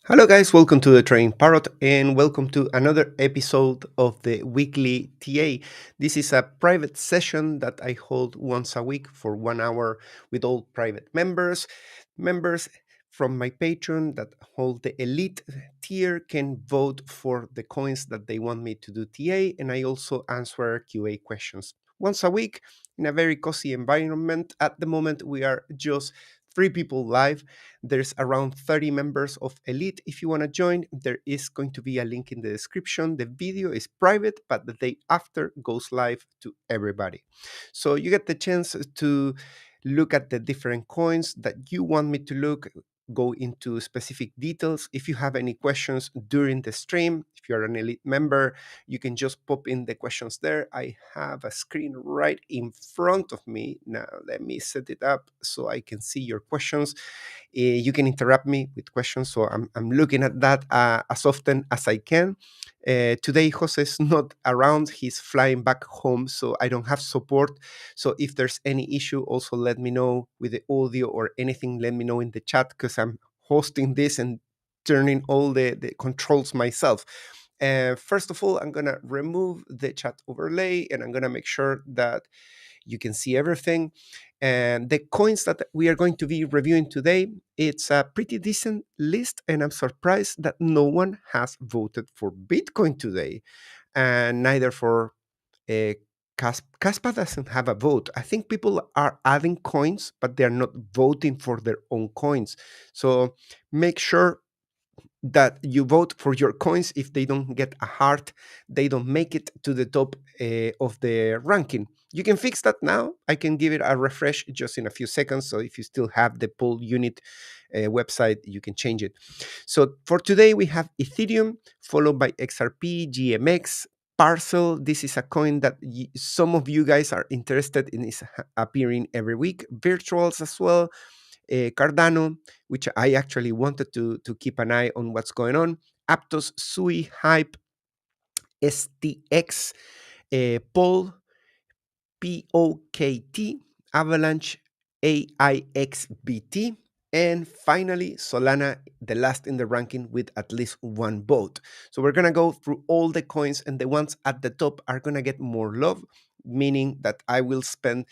Hello, guys. Welcome to the Trading Parrot and welcome to another episode of the weekly TA. This is a private session that I hold once a week for 1 hour with all private members from my Patreon that hold the elite tier can vote for the coins that they want me to do TA, and I also answer QA questions once a week in a very cozy environment. At the moment, we are just 3 people live. There's around 30 members of Elite. If you want to join, there is going to be a link in the description. The video is private, but the day after goes live to everybody. So you get the chance to look at the different coins that you want me to look, go into specific details. If you have any questions during the stream, if you're an Elite member, you can just pop in the questions there. I have a screen right in front of me. Now, let me set it up so I can see your questions. You can interrupt me with questions, so I'm looking at that as often as I can. Today, Jose is not around. He's flying back home, so I don't have support. So if there's any issue, also let me know with the audio or anything. Let me know in the chat because I'm hosting this and turning all the controls myself. First of all, I'm going to remove the chat overlay and I'm going to make sure that you can see everything. And the coins that we are going to be reviewing today, it's a pretty decent list, and I'm surprised that no one has voted for Bitcoin today, and neither for uh, Caspa doesn't have a vote. I think people are adding coins, but they're not voting for their own coins. So make sure that you vote for your coins. If they don't get a heart, they don't make it to the top of the ranking. You can fix that now. I can give it a refresh just in a few seconds. So if you still have the poll unit website, you can change it. So for today, we have Ethereum, followed by XRP, GMX, Parcl. This is a coin that some of you guys are interested in. Is appearing every week. Virtuals as well. Cardano, which I actually wanted to keep an eye on what's going on. Aptos, SUI, Hype, STX, Pol, POKT, Avalanche, AIXBT, and finally Solana, the last in the ranking with at least one vote. So we're going to go through all the coins, and the ones at the top are going to get more love, meaning that I will spend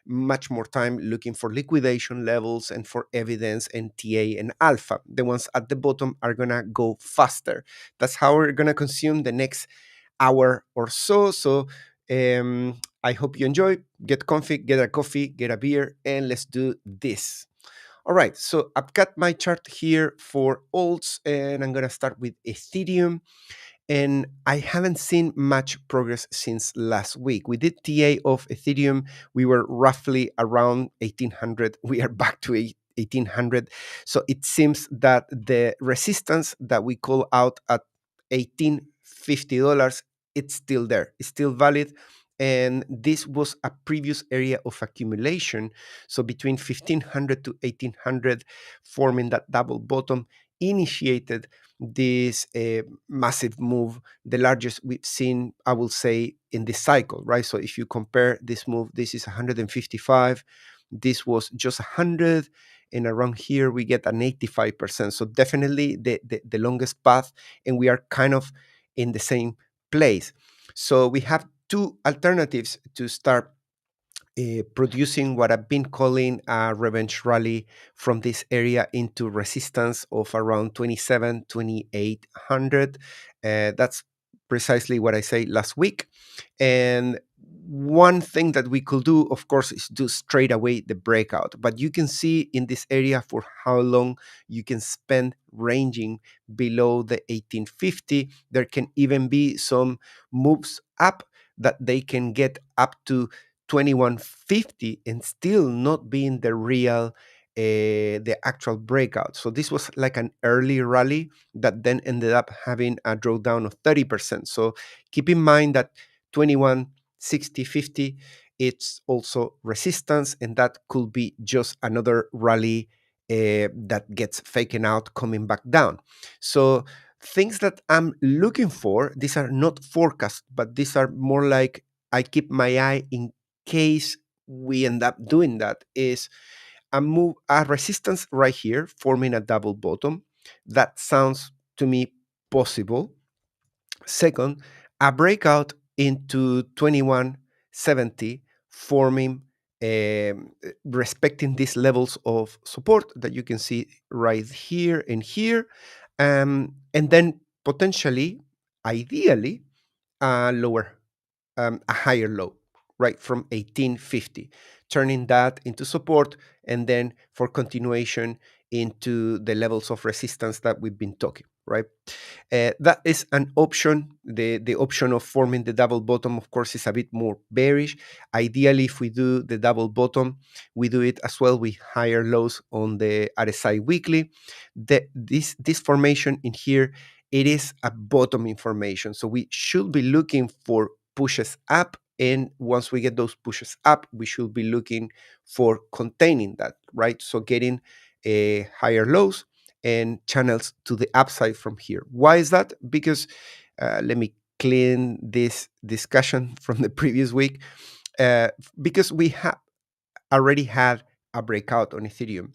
much more time looking for liquidation levels and for evidence and TA and alpha. The ones at the bottom are going to go faster. That's how we're going to consume the next hour or so. So I hope you enjoy. Get comfy, get a coffee, get a beer, and let's do this. All right, so I've got my chart here for alts, and I'm going to start with Ethereum. And I haven't seen much progress since last week. We did TA of Ethereum. We were roughly around 1800. We are back to 1800. So it seems that the resistance that we call out at $1850, it's still there. It's still valid. And this was a previous area of accumulation. So between 1500 to 1800, forming that double bottom, initiated this massive move, the largest we've seen, I will say, in this cycle, right? So if you compare this move, this is 155, this was just 100, and around here we get an 85%. So definitely the longest path, and we are kind of in the same place. So we have two alternatives to start producing what I've been calling a revenge rally from this area into resistance of around 27, 2800. That's precisely what I said last week. And one thing that we could do, of course, is do straight away the breakout. But you can see in this area for how long you can spend ranging below the 1850. There can even be some moves up that they can get up to 2150 and still not being the real the actual breakout. So this was like an early rally that then ended up having a drawdown of 30%. So keep in mind that 21, 60, 50, it's also resistance, and that could be just another rally that gets faken out coming back down. So things that I'm looking for, these are not forecasts, but these are more like I keep my eye in case we end up doing that, is a resistance right here forming a double bottom. That sounds to me possible. Second, a breakout into 2170, forming, respecting these levels of support that you can see right here and here, and then potentially, ideally, a higher low, right, from 1850, turning that into support, and then for continuation into the levels of resistance that we've been talking, right? That is an option. The option of forming the double bottom, of course, is a bit more bearish. Ideally, if we do the double bottom, we do it as well with higher lows on the RSI weekly. This formation in here, it is a bottom information. So we should be looking for pushes up. And once we get those pushes up, we should be looking for containing that, right? So getting higher lows and channels to the upside from here. Why is that? Because let me clean this discussion from the previous week. Because we have already had a breakout on Ethereum,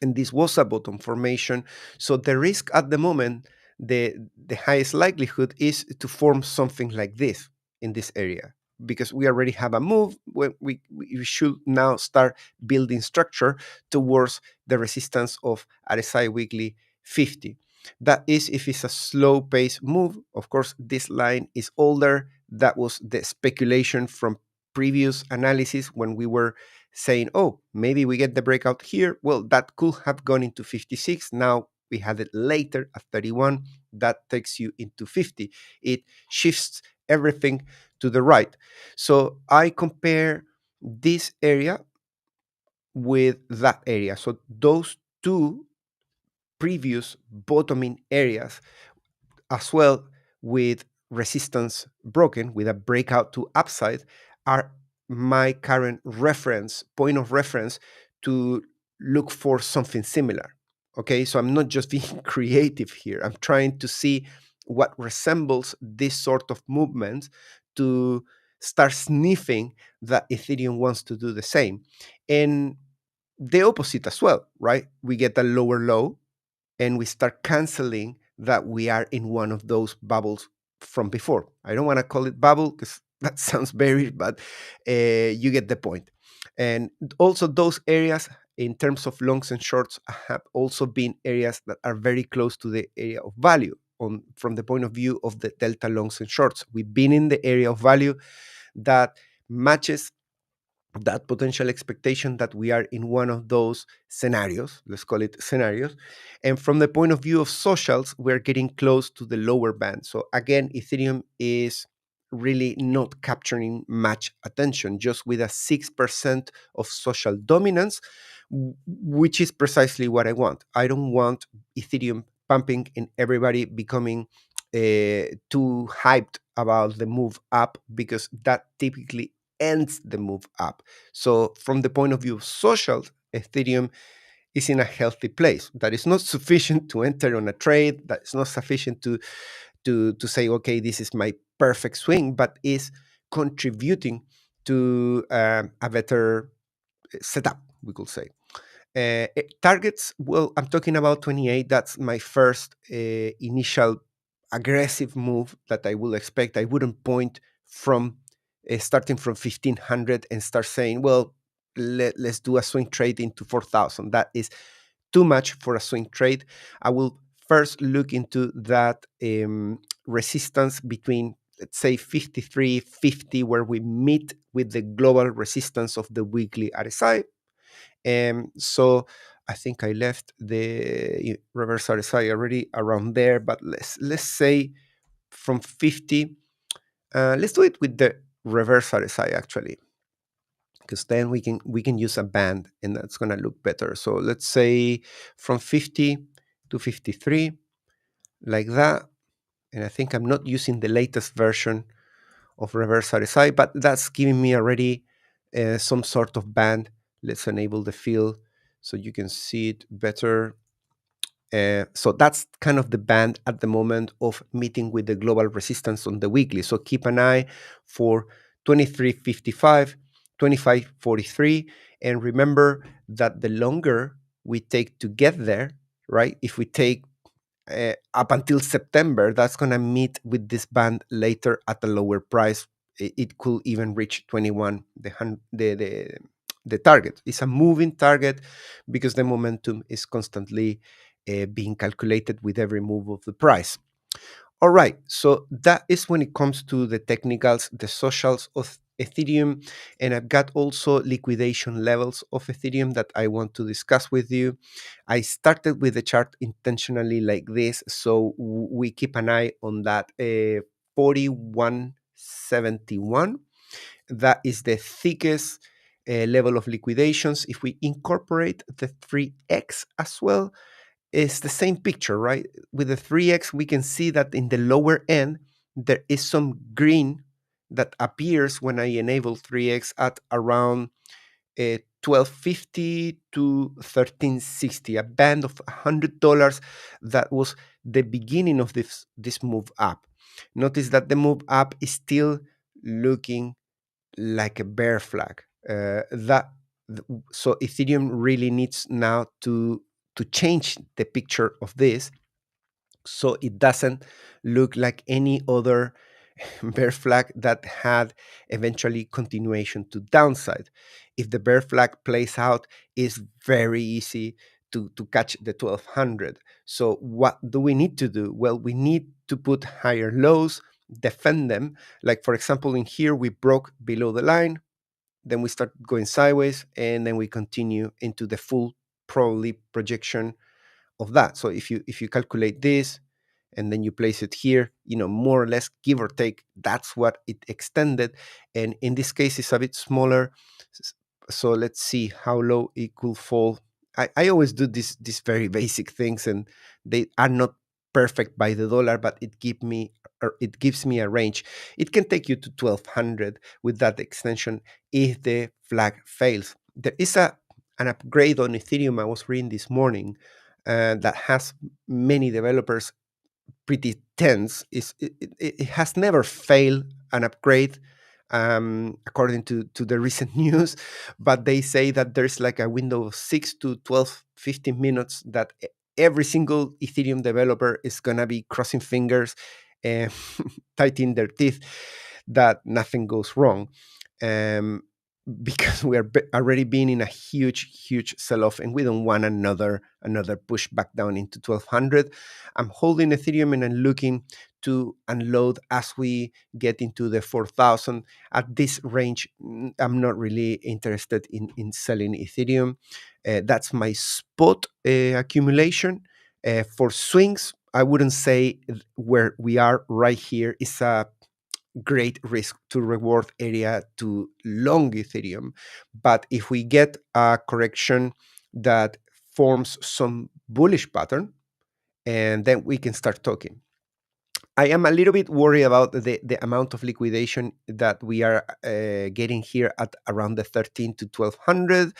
and this was a bottom formation. So the risk at the moment, the highest likelihood is to form something like this in this area, because we already have a move where we should now start building structure towards the resistance of RSI weekly 50. That is if it's a slow pace move. Of course, this line is older. That was the speculation from previous analysis when we were saying, oh, maybe we get the breakout here. Well, that could have gone into 56. Now we had it later at 31. That takes you into 50. It shifts everything to the right. So I compare this area with that area. So those two previous bottoming areas, as well with resistance broken, with a breakout to upside, are my current reference, point of reference to look for something similar. Okay, so I'm not just being creative here. I'm trying to see what resembles this sort of movement to start sniffing that Ethereum wants to do the same. And the opposite as well, right? We get a lower low and we start canceling that we are in one of those bubbles from before. I don't want to call it bubble because that sounds bearish, but you get the point. And also those areas in terms of longs and shorts have also been areas that are very close to the area of value from the point of view of the delta longs and shorts. We've been in the area of value that matches that potential expectation that we are in one of those scenarios, let's call it scenarios. And from the point of view of socials, we're getting close to the lower band. So again, Ethereum is really not capturing much attention, just with a 6% of social dominance, which is precisely what I want. I don't want Ethereum pumping and everybody becoming too hyped about the move up, because that typically ends the move up. So from the point of view of social, Ethereum is in a healthy place. That is not sufficient to enter on a trade. That is not sufficient to say, okay, this is my perfect swing, but is contributing to a better setup, we could say. Targets, well, I'm talking about 28. That's my first initial aggressive move that I will expect. I wouldn't point from starting from 1500 and start saying, well, let's do a swing trade into 4000. That is too much for a swing trade. I will first look into that resistance between, let's say, 53.50, where we meet with the global resistance of the weekly RSI. So I think I left the reverse RSI already around there, but let's say from 50. Let's do it with the reverse RSI actually, because then we can use a band and that's gonna look better. So let's say from 50 to 53, like that. And I think I'm not using the latest version of reverse RSI, but that's giving me already some sort of band. Let's enable the fill so you can see it better. So that's kind of the band at the moment of meeting with the global resistance on the weekly. So keep an eye for 23.55, 25.43. And remember that the longer we take to get there, right? If we take up until September, that's going to meet with this band later at a lower price. It could even reach 21, the target. It's a moving target because the momentum is constantly being calculated with every move of the price. All right, so that is when it comes to the technicals, the socials of Ethereum, and I've got also liquidation levels of Ethereum that I want to discuss with you. I started with the chart intentionally like this, so we keep an eye on that 4171. That is the thickest level of liquidations. If we incorporate the 3x as well, it's the same picture, right? With the 3x, we can see that in the lower end, there is some green that appears when I enable 3x at around 1250 to 1360, a band of $100 that was the beginning of this move up. Notice that the move up is still looking like a bear flag. So Ethereum really needs now to change the picture of this, so it doesn't look like any other bear flag that had eventually continuation to downside. If the bear flag plays out, it's very easy to catch the 1200. So what do we need to do? Well, we need to put higher lows, defend them. Like for example, in here we broke below the line, then we start going sideways, and then we continue into the full probably projection of that. So if you calculate this and then you place it here, more or less, give or take, that's what it extended. And in this case, it's a bit smaller. So let's see how low it could fall. I always do these very basic things, and they are not perfect by the dollar, but it gives me a range. It can take you to 1200 with that extension if the flag fails. There is an upgrade on Ethereum I was reading this morning that has many developers pretty tense. It has never failed an upgrade, according to the recent news, but they say that there's like a window of 6 to 12, 15 minutes that every single Ethereum developer is going to be crossing fingers and tightening their teeth that nothing goes wrong. Um, because we are already being in a huge sell-off, and we don't want another push back down into 1200. I'm holding Ethereum and I'm looking to unload as we get into the 4000. At this range, I'm not really interested in selling Ethereum. That's my spot accumulation. For swings, I wouldn't say where we are right here is a great risk to reward area to long Ethereum. But if we get a correction that forms some bullish pattern, and then we can start talking. I am a little bit worried about the amount of liquidation that we are getting here at around the 13 to 1200.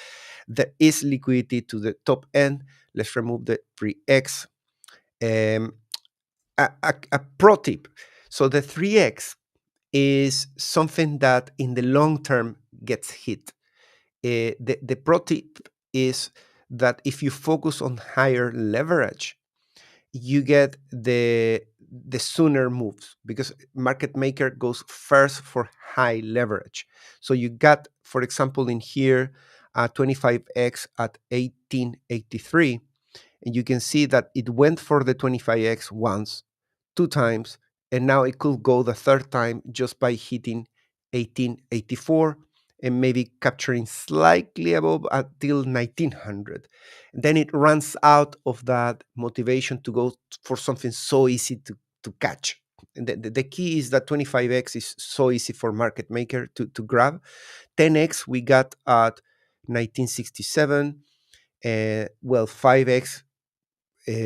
There is liquidity to the top end. Let's remove the 3x. Um, a pro tip. So the 3x is something that in the long term gets hit. The pro tip is that if you focus on higher leverage, you get the sooner moves, because market maker goes first for high leverage. So you got, for example, in here 25x at 1883, and you can see that it went for the 25x once, two times, and now it could go the third time just by hitting 1884 and maybe capturing slightly above until 1900. Then it runs out of that motivation to go for something so easy to catch. And the key is that 25x is so easy for market maker to grab. 10x we got at 1967. Well, 5x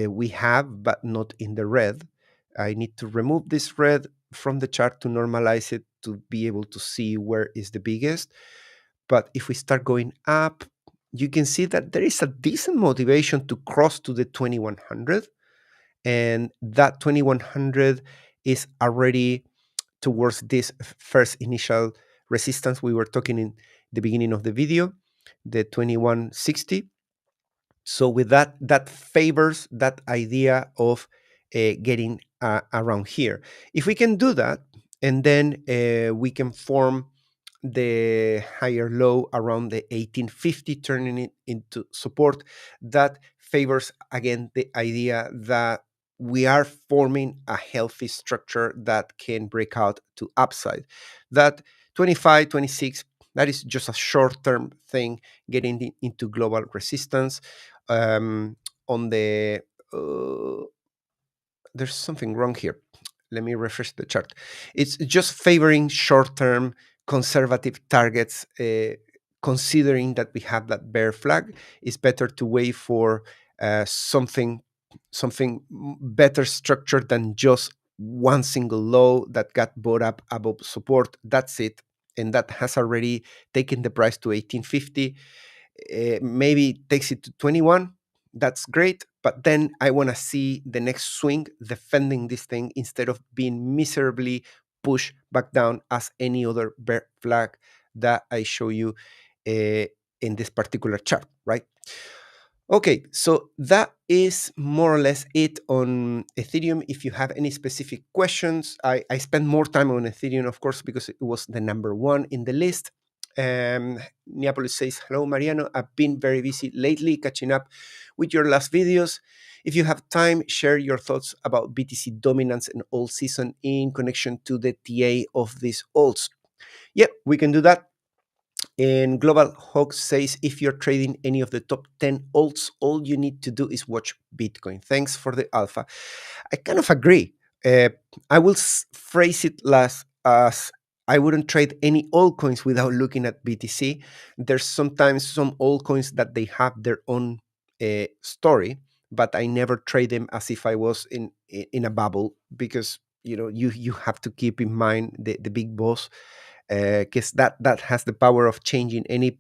we have, but not in the red. I need to remove this red from the chart to normalize it to be able to see where is the biggest. But if we start going up, you can see that there is a decent motivation to cross to the 2100. And that 2100 is already towards this first initial resistance we were talking in the beginning of the video, the 2160. So with that, that favors that idea of getting around here. If we can do that, and then we can form the higher low around the 1850, turning it into support, that favors again the idea that we are forming a healthy structure that can break out to upside. That 25, 26, that is just a short-term thing, getting into global resistance. On the There's something wrong here. Let me refresh the chart. It's just favoring short-term conservative targets, considering that we have that bear flag. It's better to wait for something better structured than just one single low that got bought up above support. That's it, and that has already taken the price to 1850. Maybe it takes it to 21. That's great, but then I want to see the next swing defending this thing instead of being miserably pushed back down as any other bear flag that I show you uh, in this particular chart, right? Okay, so that is more or less it on Ethereum. If you have any specific questions, I spend more time on Ethereum, of course, because it was the number one in the list. Neapolis says, hello, Mariano. I've been very busy lately catching up with your last videos. If you have time, share your thoughts about BTC dominance and alt season in connection to the TA of these alts. Yep, we can do that. And Global Hawk says, if you're trading any of the top 10 alts, all you need to do is watch Bitcoin. Thanks for the alpha. I kind of agree. Uh, I will phrase it last as I wouldn't trade any altcoins without looking at BTC. There's sometimes some altcoins that they have their own story, but I never trade them as if I was in a bubble, because you have to keep in mind the big boss, because that has the power of changing any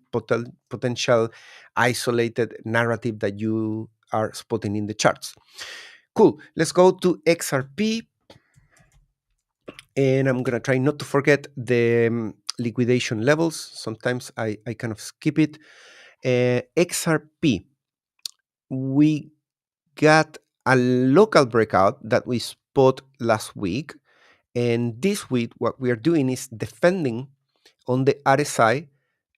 potential isolated narrative that you are spotting in the charts. Cool. Let's go to XRP, and I'm gonna try not to forget the liquidation levels. Sometimes I kind of skip it. XRP, we got a local breakout that we spot last week, and this week what we are doing is defending on the RSI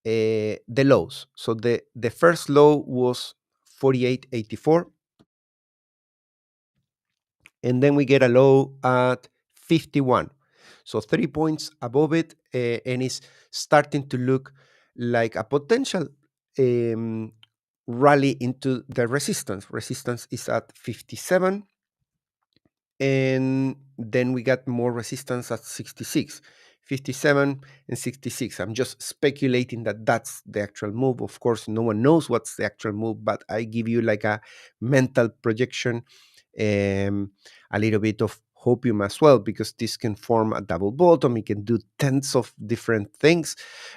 the lows. So the first low was 48.84, and then we get a low at 51. So 30 points above it, and it's starting to look like a potential um, rally into the resistance. Resistance is at 57, and then we got more resistance at 66, 57 and 66. I'm just speculating that that's the actual move. Of course, no one knows what's the actual move, but I give you like a mental projection, a little bit of hopium as well, because this can form a double bottom. It can do tens of different things,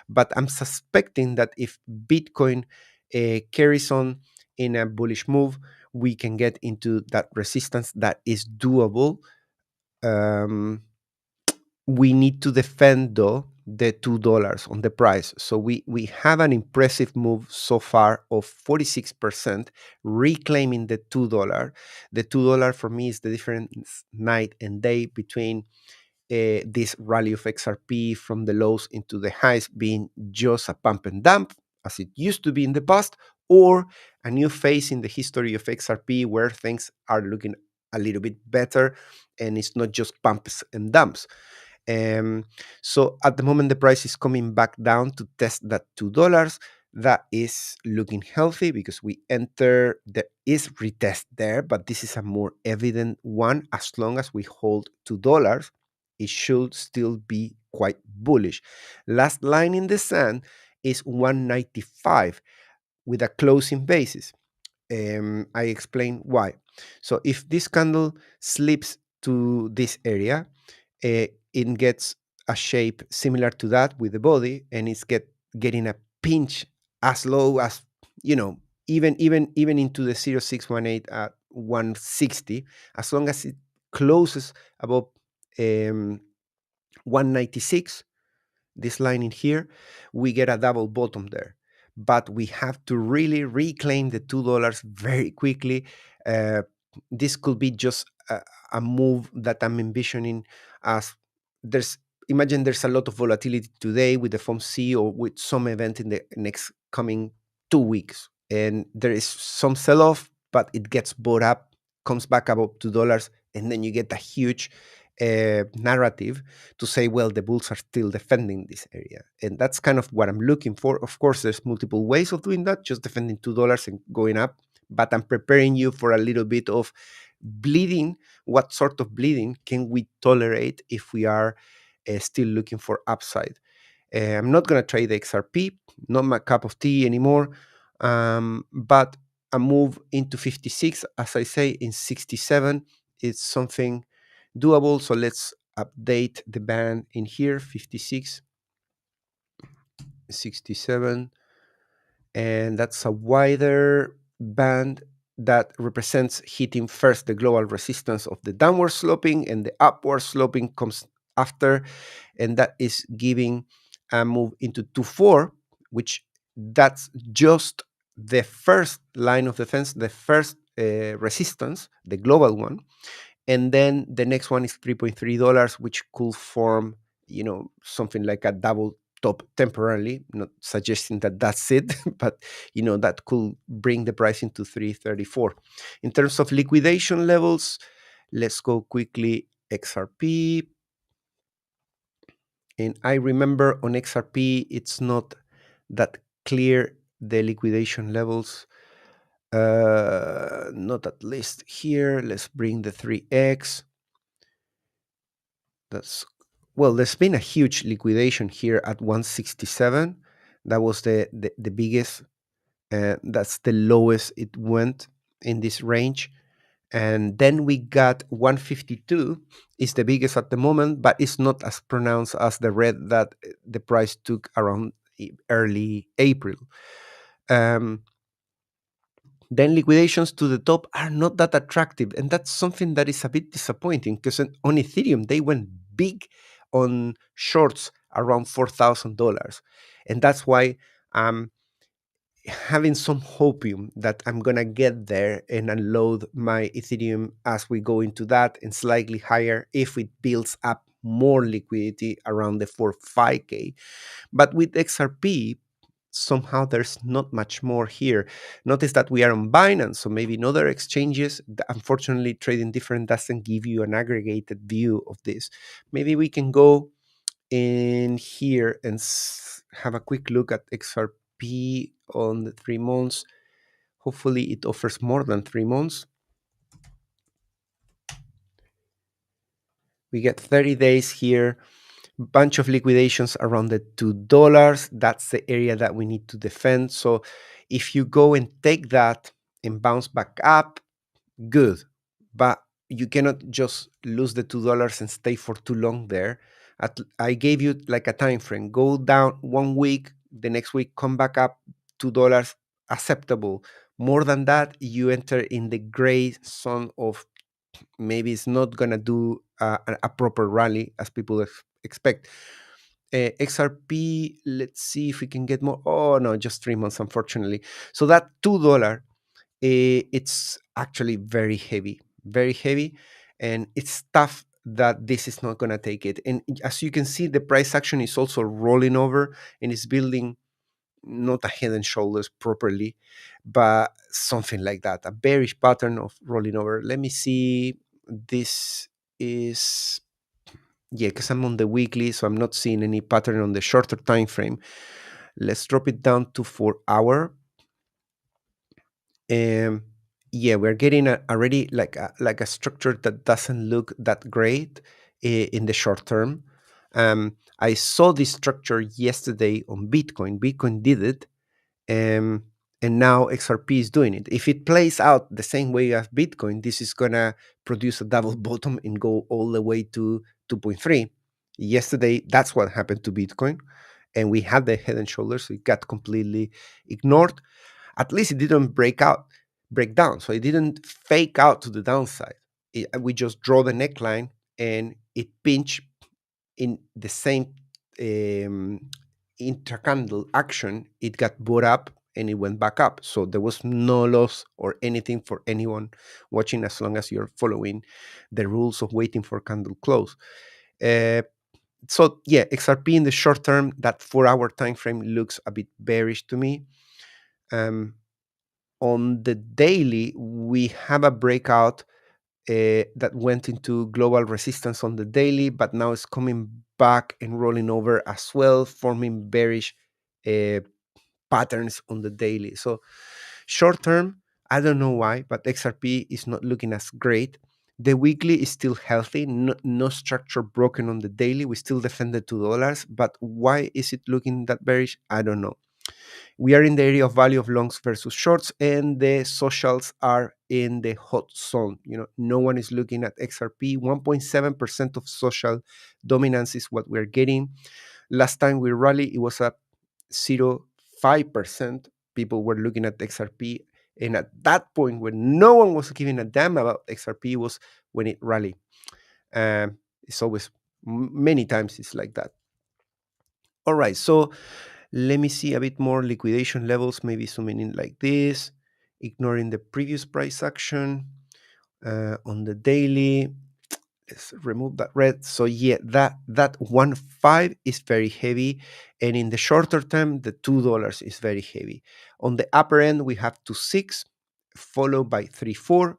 but I'm suspecting that if Bitcoin carries on in a bullish move, we can get into that resistance that is doable. Um, we need to defend, though, the $2 on the price. So we have an impressive move so far of 46%, reclaiming the $2. The $2 for me is the difference night and day between this rally of XRP from the lows into the highs being just a pump and dump, as it used to be in the past, or a new phase in the history of XRP where things are looking a little bit better and it's not just pumps and dumps. So at the moment, the price is coming back down to test that $2. That is looking healthy because we enter, there is retest there, but this is a more evident one. As long as we hold $2, it should still be quite bullish. Last line in the sand is 195 with a closing basis. I explain why. So if this candle slips to this area, it gets a shape similar to that with the body, and it's getting a pinch as low as, even into the 0618 at 160. As long as it closes above 196, this line in here, we get a double bottom there. but we have to really reclaim the $2 very quickly. Uh, this could be just a move that I'm envisioning as there's imagine there's a lot of volatility today with the FOMC or with some event in the next coming 2 weeks, and there is some sell-off, but it gets bought up, comes back above $2, and then you get a huge narrative to say, well, the bulls are still defending this area. And that's kind of what I'm looking for. Of course, there's multiple ways of doing that, just defending $2 and going up. But I'm preparing you for a little bit of bleeding. What sort of bleeding can we tolerate if we are still looking for upside? I'm not going to trade the XRP, not my cup of tea anymore. But a move into 56, as I say, in 67, is something doable. So let's update the band in here, 56, 67. And that's a wider band that represents hitting first the global resistance of the downward sloping, and the upward sloping comes after, and that is giving a move into 2-4, which that's just the first line of defense, the first resistance, the global one. And then the next one is $3.3, which could form, something like a double top temporarily. Not suggesting that that's it, but that could bring the price into 334. In terms of liquidation levels, let's go quickly XRP. And I remember on XRP, it's not that clear, the liquidation levels. Not at least here. Let's bring the 3x. That's well, there's been a huge liquidation here at 167. That was the biggest. That's the lowest it went in this range. And then we got 152 is the biggest at the moment, but it's not as pronounced as the red that the price took around early April. Um, then liquidations to the top are not that attractive. And that's something that is a bit disappointing, because on Ethereum, they went big on shorts around $4,000. And that's why I'm having some hopium that I'm going to get there and unload my Ethereum as we go into that, and slightly higher if it builds up more liquidity around the 4-5K. But with XRP, somehow there's not much more here. Notice that we are on Binance, so maybe in other exchanges. Unfortunately, trading different doesn't give you an aggregated view of this. Maybe we can go in here and have a quick look at XRP on the 3 months. Hopefully it offers more than 3 months. We get 30 days here. Bunch of liquidations around the $2. That's the area that we need to defend. So if you go and take that and bounce back up, good. But you cannot just lose the $2 and stay for too long there. I gave you like a time frame. Go down 1 week, the next week come back up $2, acceptable. More than that, you enter in the gray zone of maybe it's not gonna do a proper rally as people expect. XRP, let's see if we can get more. Oh no, just 3 months, unfortunately. So that $2, it's actually very heavy, and it's tough that this is not gonna take it. And as you can see, the price action is also rolling over, and it's building not a head and shoulders properly, but something like that, a bearish pattern of rolling over. Let me see. This is, yeah, because I'm on the weekly, so I'm not seeing any pattern on the shorter time frame. Let's drop it down to 4 hour. Yeah, we're getting already like a structure that doesn't look that great in the short term. I saw this structure yesterday on Bitcoin. Bitcoin did it, um, and now XRP is doing it. If it plays out the same way as Bitcoin, this is gonna produce a double bottom and go all the way to 2.3. Yesterday, that's what happened to Bitcoin, and we had the head and shoulders. So it got completely ignored. At least it didn't break down. So it didn't fake out to the downside. We just draw the neckline, and it pinched in the same intercandle action, it got bought up and it went back up. So there was no loss or anything for anyone watching, as long as you're following the rules of waiting for candle close. Uh, so yeah, XRP in the short term, that 4-hour time frame looks a bit bearish to me. On the daily, we have a breakout that went into global resistance on the daily, but now it's coming back and rolling over as well, forming bearish uh, patterns on the daily. So short term, I don't know why, but XRP is not looking as great. The weekly is still healthy, no structure broken on the daily. We still defended $2, but why is it looking that bearish? I don't know. We are in the area of value of longs versus shorts, and the socials are in the hot zone. No one is looking at XRP. 1.7% of social dominance is what we're getting. Last time we rallied, it was at 0.5%. People were looking at XRP, and at that point, when no one was giving a damn about XRP, was when it rallied. It's always, many times it's like that. All right, so let me see a bit more liquidation levels, maybe zooming in like this, ignoring the previous price action. On the daily, let's remove that red. So yeah, that 1.5 is very heavy, and in the shorter term, the $2 is very heavy. On the upper end, we have 2.6, followed by 3.4,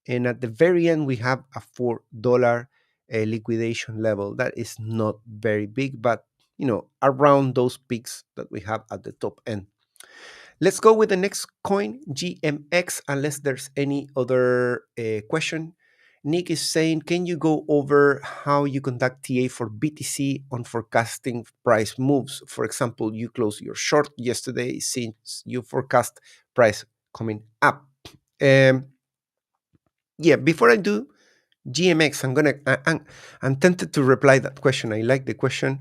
and at the very end, we have a $4 liquidation level. That is not very big, but around those peaks that we have at the top end. Let's go with the next coin, GMX, unless there's any other question. Nick is saying, can you go over how you conduct TA for BTC on forecasting price moves? For example, you close your short yesterday since you forecast price coming up. Yeah, before I do GMX, I'm tempted to reply that question. I like the question,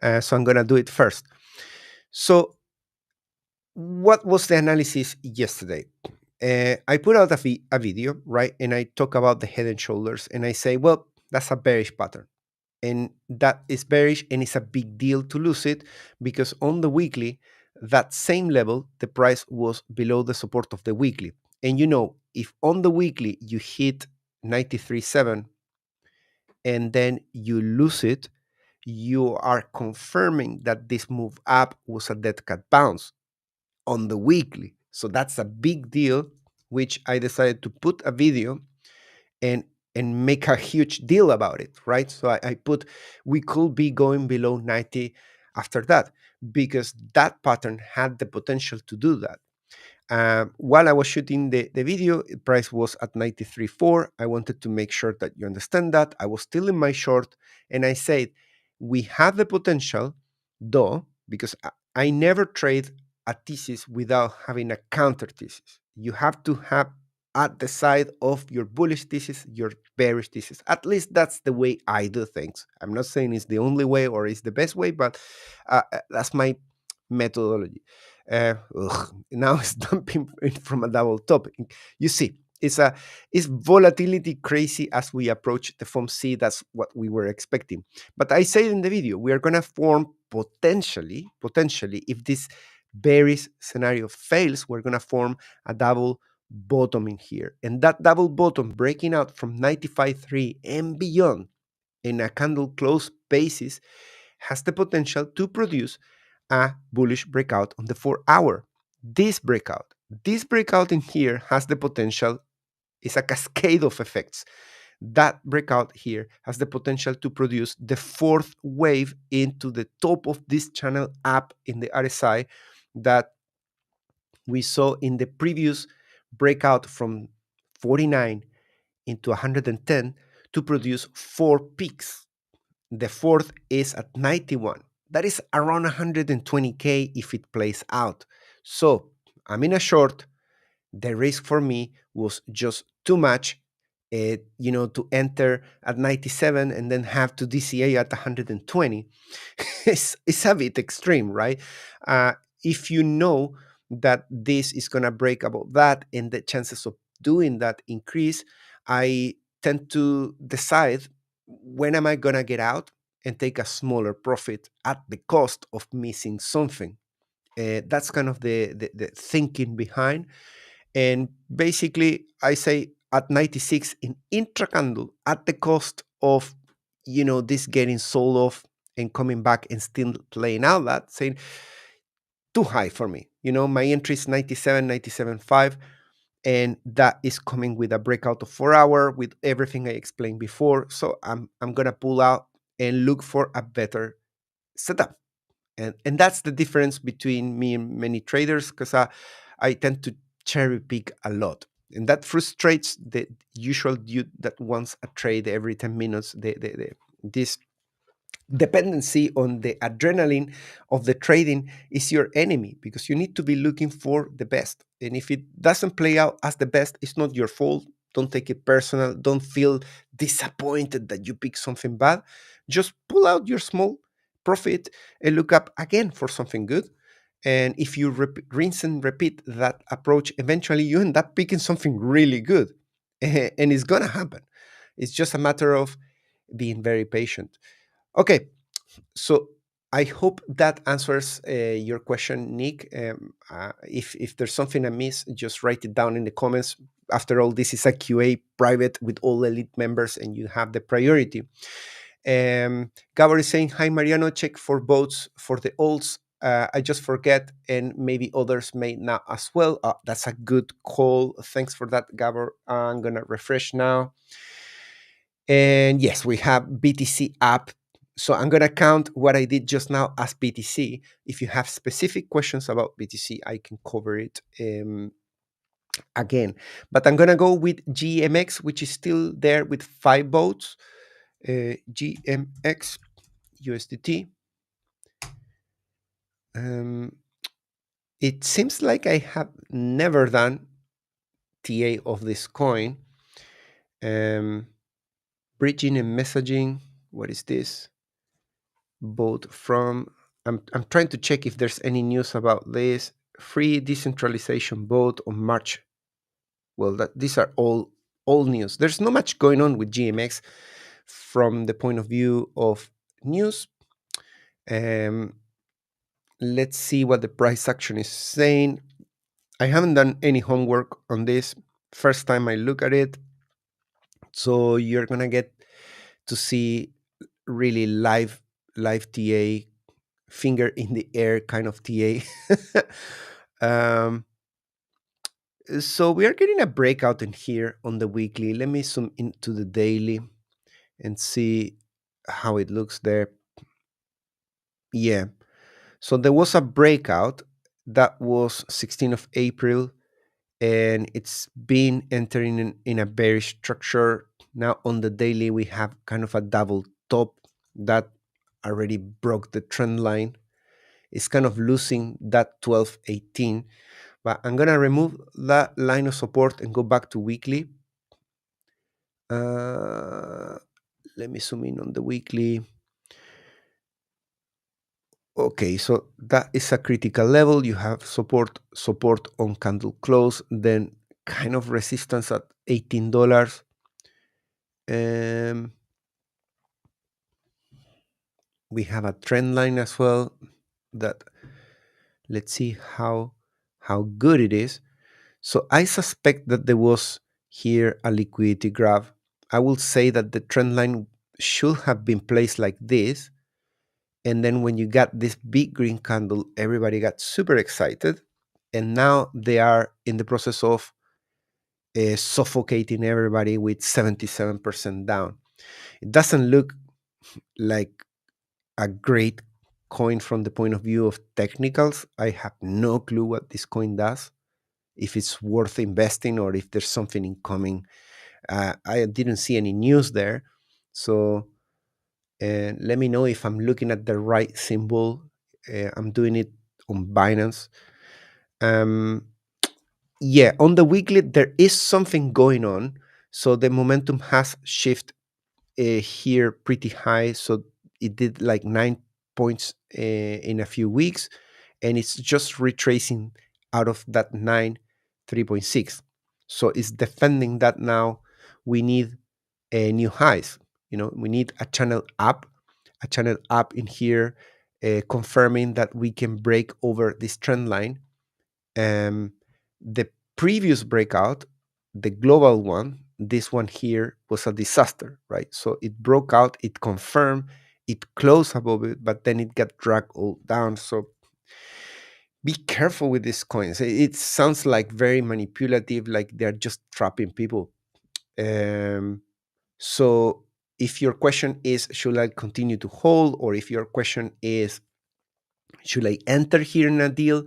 so I'm gonna do it first. So what was the analysis yesterday? I put out a video, right? And I talk about the head and shoulders, and I say, well, that's a bearish pattern. And that is bearish, and it's a big deal to lose it, because on the weekly, that same level, the price was below the support of the weekly. And if on the weekly you hit 93.7 and then you lose it, you are confirming that this move up was a dead cat bounce on the weekly. So that's a big deal, which I decided to put a video and make a huge deal about it, right? So I put, we could be going below 90 after that, because that pattern had the potential to do that. While I was shooting the video, the price was at 93.4. I wanted to make sure that you understand that. I was still in my short, and I said, we have the potential, though, because I never trade a thesis without having a counter thesis. You have to have at the side of your bullish thesis, your bearish thesis. At least that's the way I do things. I'm not saying it's the only way or it's the best way, but that's my methodology. Now it's dumping from a double top. You see, it's volatility crazy as we approach the FOMC. That's what we were expecting. But I said in the video, we are gonna form potentially, if this bearish scenario fails, we're gonna form a double bottom in here, and that double bottom breaking out from 95.3 and beyond in a candle close basis has the potential to produce a bullish breakout on the 4-hour. This breakout in here has the potential, it's a cascade of effects. That breakout here has the potential to produce the fourth wave into the top of this channel up in the RSI that we saw in the previous breakout from 49 into 110 to produce 4 peaks. The fourth is at 91. That is around 120K if it plays out. So I'm in a short. The risk for me was just too much, to enter at 97 and then have to DCA at 120. It's a bit extreme, right? If you know that this is going to break above that and the chances of doing that increase, I tend to decide, when am I going to get out? and take a smaller profit at the cost of missing something. That's kind of the thinking behind. And basically, I say at 96 in intracandle at the cost of, this getting sold off and coming back and still playing out that, saying too high for me. My entry is 97, 97.5, and that is coming with a breakout of 4 hour with everything I explained before. So I'm gonna pull out and look for a better setup. And that's the difference between me and many traders, because I tend to cherry pick a lot. And that frustrates the usual dude that wants a trade every 10 minutes. This dependency on the adrenaline of the trading is your enemy, because you need to be looking for the best. And if it doesn't play out as the best, it's not your fault. Don't take it personal. Don't feel disappointed that you pick something bad. Just pull out your small profit and look up again for something good. And if you rinse and repeat that approach, eventually you end up picking something really good. And it's going to happen. It's just a matter of being very patient. Okay, so I hope that answers your question, Nick. If there's something I miss, just write it down in the comments. After all, this is a QA private with all elite members, and you have the priority. Gabor is saying, hi, Mariano, check for votes for the alts. I just forget, and maybe others may not as well. That's a good call. Thanks for that, Gabor. I'm going to refresh now. And yes, we have BTC app. So I'm going to count what I did just now as BTC. If you have specific questions about BTC, I can cover it again. But I'm going to go with GMX, which is still there with 5 votes. GMX USDT. It seems like I have never done TA of this coin. Bridging and messaging. What is this? Both from, I'm trying to check if there's any news about this. Free decentralization vote on March. Well, these are all news. There's not much going on with GMX from the point of view of news. Let's see what the price action is saying. I haven't done any homework on this. First time I look at it. So you're gonna get to see really live TA, finger in the air kind of TA. So we are getting a breakout in here on the weekly. Let me zoom into the daily and see how it looks there. Yeah. So there was a breakout that was 16th of April, and it's been entering in a bearish structure. Now on the daily, we have kind of a double top that already broke the trend line. It's kind of losing that 1218, but I'm gonna remove that line of support and go back to weekly. Let me zoom in on the weekly. Okay, so that is a critical level. You have support on candle close, then kind of resistance at $18. We have a trend line as well. That, let's see how good it is. So I suspect that there was here a liquidity grab. I will say that the trend line should have been placed like this. And then when you got this big green candle, everybody got super excited. And now they are in the process of suffocating everybody with 77% down. It doesn't look like a great coin from the point of view of technicals. I have no clue what this coin does, if it's worth investing or if there's something incoming. I didn't see any news there. So let me know if I'm looking at the right symbol. I'm doing it on Binance. Yeah, on the weekly, there is something going on. So the momentum has shifted here pretty high. So it did like 9 points in a few weeks, and it's just retracing out of that 9, 3.6. So it's defending that now. We need new highs. We need a channel up a channel up in here, confirming that we can break over this trend line. The previous breakout, the global one, this one here was a disaster, right? So it broke out, it confirmed, it closed above it, but then it got dragged all down. So be careful with these coins. It sounds like very manipulative, like they're just trapping people. Um, so if your question is, should I continue to hold? Or if your question is, should I enter here in a deal?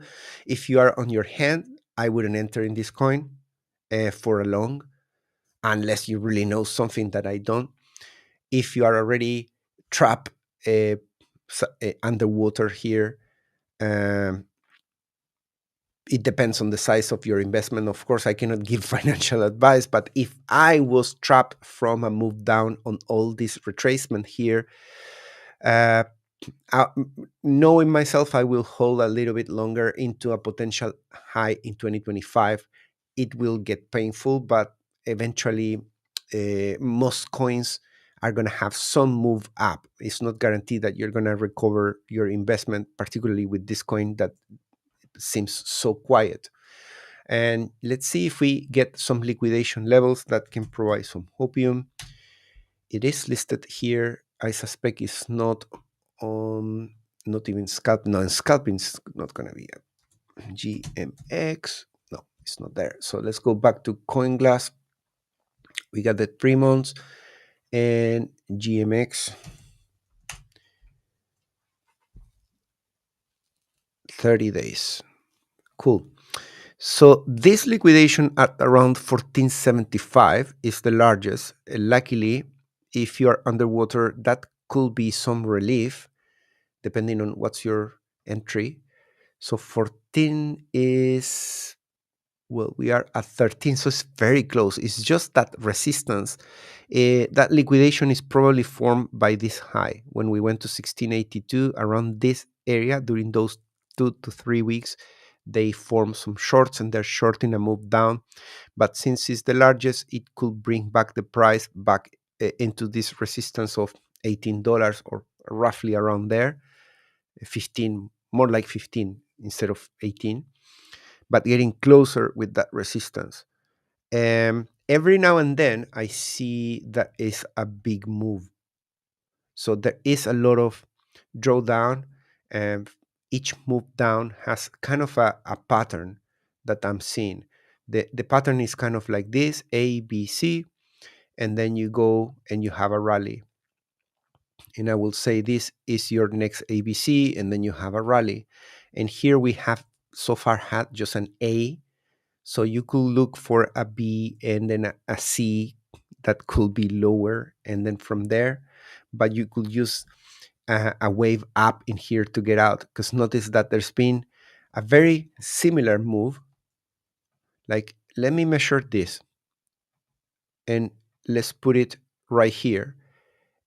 If you are on your hand, I wouldn't enter in this coin for a long, unless you really know something that I don't. If you are already trapped underwater here, um, it depends on the size of your investment. Of course, I cannot give financial advice, but if I was trapped from a move down on all this retracement here, uh, uh, knowing myself, I will hold a little bit longer into a potential high in 2025. It will get painful, but eventually, most coins are going to have some move up. It's not guaranteed that you're going to recover your investment, particularly with this coin that seems so quiet. And let's see if we get some liquidation levels that can provide some hopium. It is listed here. I suspect it's not on, not even scalp. No, scalping is not going to be a GMX. No, it's not there. So let's go back to CoinGlass. We got the 3 months and GMX 30 days. Cool. So this liquidation at around 1475 is the largest. Luckily, if you are underwater, that could be some relief depending on what's your entry. So 14 is, well, we are at 13, so it's very close. It's just that resistance. That liquidation is probably formed by this high. When we went to 1682, around this area, during those 2 to 3 weeks, they form some shorts and they're shorting a move down. But since it's the largest, it could bring back the price back into this resistance of $18 or roughly around there. 15, more like 15 instead of 18, but getting closer with that resistance. Every now and then I see that is a big move. So there is a lot of drawdown, and each move down has kind of a pattern that I'm seeing. The pattern is kind of like this: A, B, C, and then you go and you have a rally. And I will say this is your next ABC, and then you have a rally. And here we have so far had just an A. So you could look for a B and then a C that could be lower, and then from there, but you could use a wave up in here to get out, because notice that there's been a very similar move. Like, let me measure this and let's put it right here.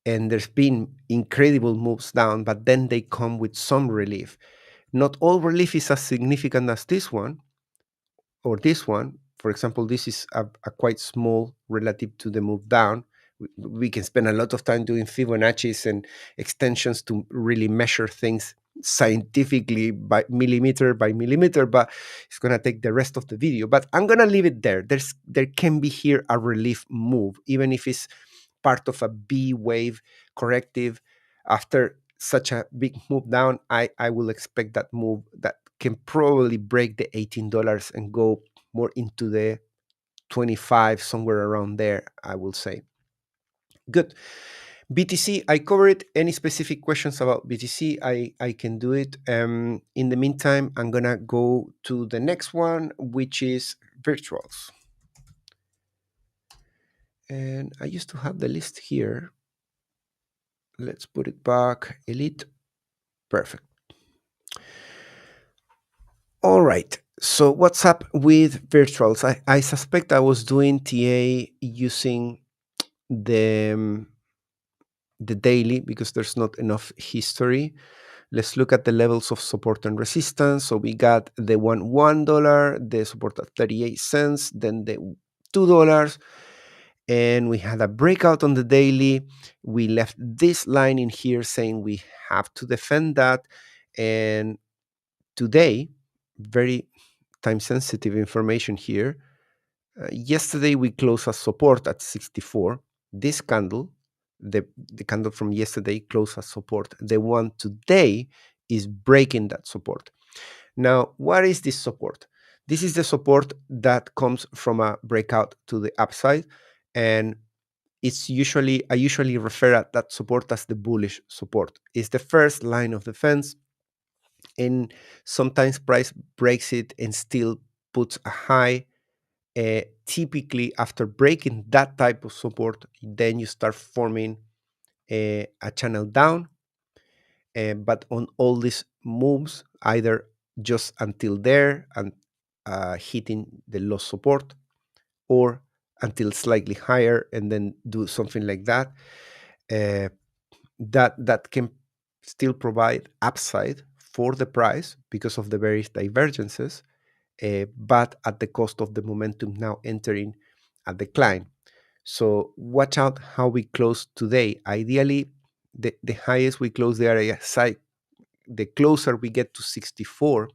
And there's been incredible moves down, but then they come with some relief. Not all relief is as significant as this one or this one. For example, this is a quite small relative to the move down. We can spend a lot of time doing Fibonacci's and extensions to really measure things scientifically by millimeter, but it's going to take the rest of the video. But I'm going to leave it there. There can be here a relief move, even if it's part of a B wave corrective. After such a big move down, I will expect that move that can probably break the $18 and go more into the 25, somewhere around there, I will say. Good. BTC, I covered. Any specific questions about BTC, I can do it. In the meantime, I'm going to go to the next one, which is virtuals. And I used to have the list here. Let's put it back. Elite. Perfect. All right. So what's up with virtuals? I suspect I was doing TA using the daily because there's not enough history. Let's look at the levels of support and resistance. So we got the $1, the support at 38 cents, then the $2. and we had a breakout on the daily. We left this line in here saying we have to defend that. And today, very time sensitive information here. Yesterday we closed a support at 64. This candle, the candle from yesterday, closed as support. The one today is breaking that support. Now, what is this support? This is the support that comes from a breakout to the upside, and I usually refer at that support as the bullish support. It's the first line of defense, and sometimes price breaks it and still puts a high. Typically, after breaking that type of support, then you start forming a channel down. But on all these moves, either just until there and hitting the low support, or until slightly higher and then do something like that. Uh, that can still provide upside for the price because of the various divergences, but at the cost of the momentum now entering a decline. So watch out how we close today. Ideally, the highest we close the area side, the closer we get to 64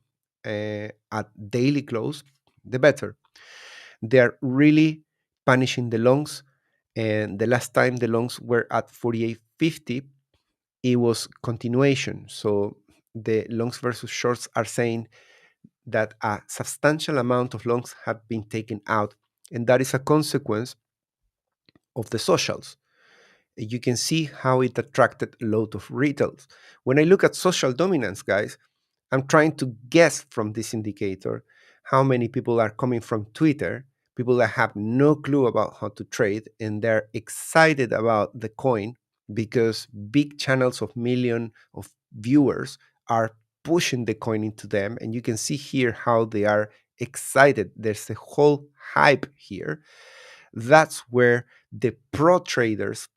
at daily close, the better. They are really punishing the longs. And the last time the longs were at 48.50, it was continuation. So the longs versus shorts are saying that a substantial amount of longs have been taken out, and that is a consequence of the socials. You can see how it attracted a lot of retails. When I look at social dominance, guys, I'm trying to guess from this indicator how many people are coming from Twitter, people that have no clue about how to trade, and they're excited about the coin because big channels of million of viewers are pushing the coin into them. And you can see here how they are excited. There's a whole hype here. That's where the pro traders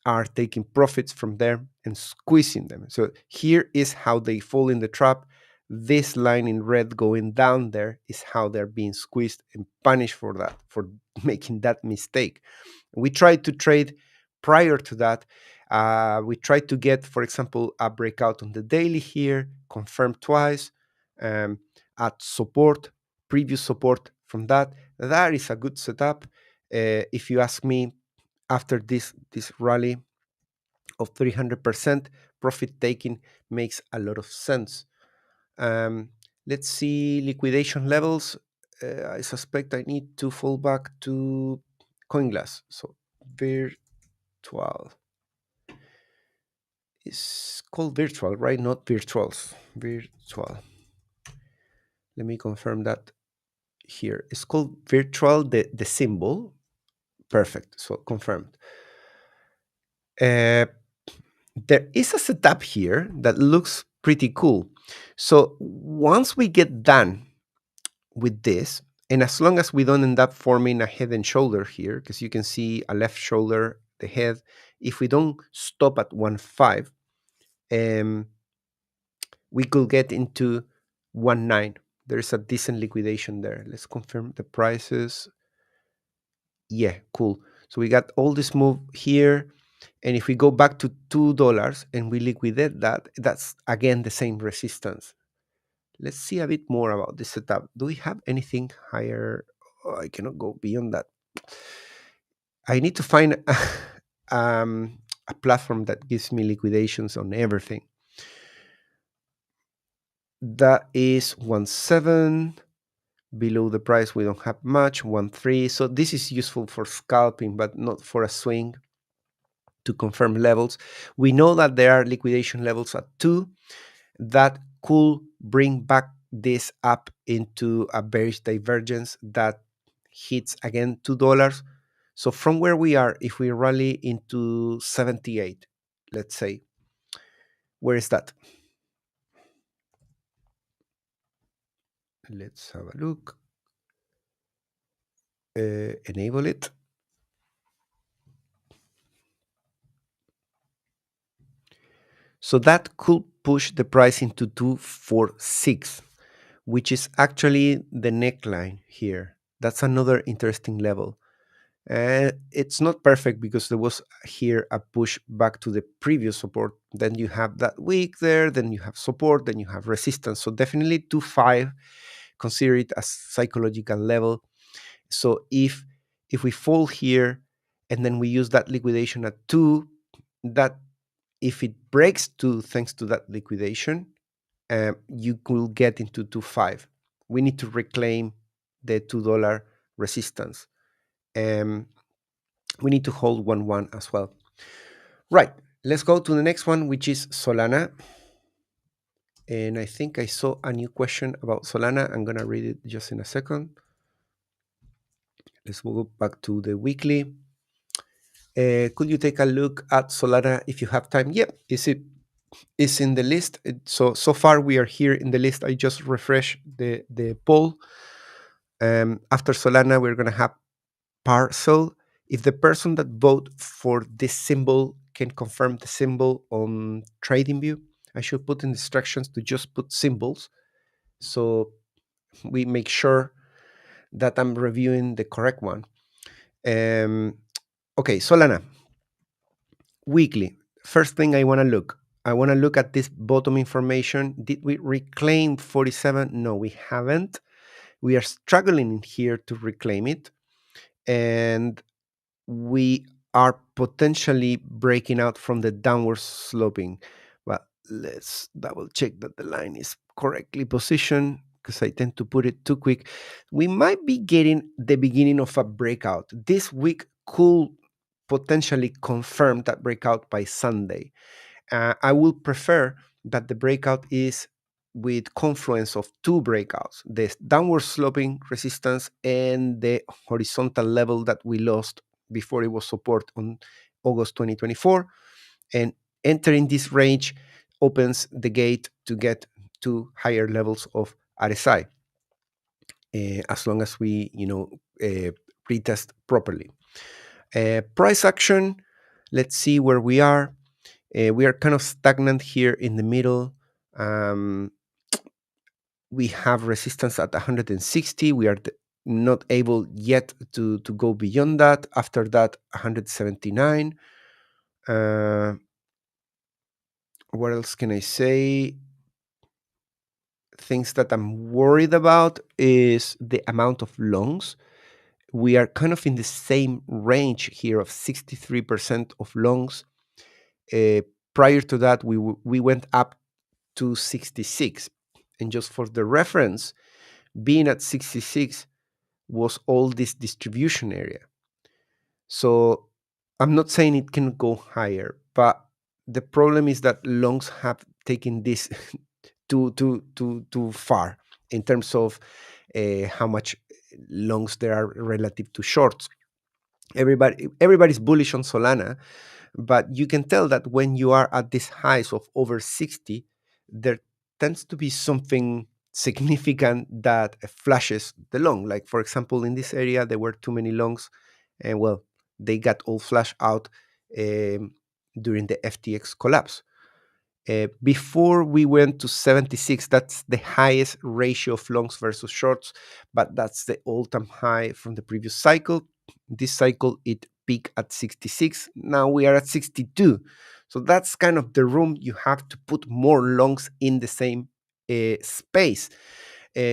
are taking profits from them and squeezing them. So here is how they fall in the trap. This line in red going down there is how they're being squeezed and punished for that, for making that mistake. We tried to trade prior to that. We tried to get, for example, a breakout on the daily here, confirmed twice, um, at support, previous support from that. That is a good setup. If you ask me, after this rally of 300%, profit taking makes a lot of sense. Um, let's see liquidation levels. I suspect I need to fall back to CoinGlass. So virtual is called virtual, right? Not virtuals. Virtual. Let me confirm that here. It's called virtual, the symbol. Perfect. So confirmed. Uh, there is a setup here that looks pretty cool. So once we get done with this, and as long as we don't end up forming a head and shoulder here, because you can see a left shoulder, the head, if we don't stop at 1.5, we could get into 1.9. There's a decent liquidation there. Let's confirm the prices. Yeah, cool. So we got all this move here. And if we go back to $2 and we liquidate that, that's again the same resistance. Let's see a bit more about this setup. Do we have anything higher? Oh, I cannot go beyond that. I need to find a platform that gives me liquidations on everything. That is 1.7. Below the price, we don't have much. 1.3. So this is useful for scalping, but not for a swing. To confirm levels, we know that there are liquidation levels at 2 that could bring back this up into a bearish divergence that hits again $2. So from where we are, if we rally into 78, let's say, where is that? Let's have a look. Enable it. So that could push the price into 246, which is actually the neckline here. That's another interesting level. It's not perfect because there was here a push back to the previous support. Then you have that week there, then you have support, then you have resistance. So definitely 2.5, consider it as psychological level. So if we fall here and then we use that liquidation at 2, that if it breaks 2 thanks to that liquidation, you could get into 2.5. We need to reclaim the $2 resistance. We need to hold 1.1 as well. Right, let's go to the next one, which is Solana. And I think I saw a new question about Solana. I'm going to read it just in a second. Let's go back to the weekly. Could you take a look at Solana if you have time? Yep. Is in the list. So far we are here in the list. I just refresh the poll. After Solana, we're going to have Parcl. If the person that vote for this symbol can confirm the symbol on TradingView, I should put in instructions to just put symbols, so we make sure that I'm reviewing the correct one. Okay, Solana. Weekly. First thing I want to look at this bottom information. Did we reclaim 47? No, we haven't. We are struggling here to reclaim it. And we are potentially breaking out from the downward sloping. But let's double check that the line is correctly positioned, because I tend to put it too quick. We might be getting the beginning of a breakout. This week could potentially confirm that breakout by Sunday. I will prefer that the breakout is with confluence of two breakouts, the downward sloping resistance and the horizontal level that we lost before it was support on August 2024. And entering this range opens the gate to get to higher levels of RSI, as long as we retest properly. Price action, let's see where we are. We are kind of stagnant here in the middle. We have resistance at 160. We are not able yet to go beyond that. After that, 179. What else can I say? Things that I'm worried about is the amount of longs. We are kind of in the same range here of 63% of longs. Prior to that, we went up to 66. And just for the reference, being at 66 was all this distribution area. So I'm not saying it can go higher, but the problem is that longs have taken this too far in terms of how much longs there are relative to shorts. Everybody's bullish on Solana, but you can tell that when you are at these highs of over 60, there tends to be something significant that flashes the long. Like, for example, in this area, there were too many longs, and well, they got all flashed out during the FTX collapse. Before we went to 76, that's the highest ratio of longs versus shorts, but that's the all-time high from the previous cycle. This cycle, it peaked at 66. Now we are at 62. So that's kind of the room you have to put more longs in the same space.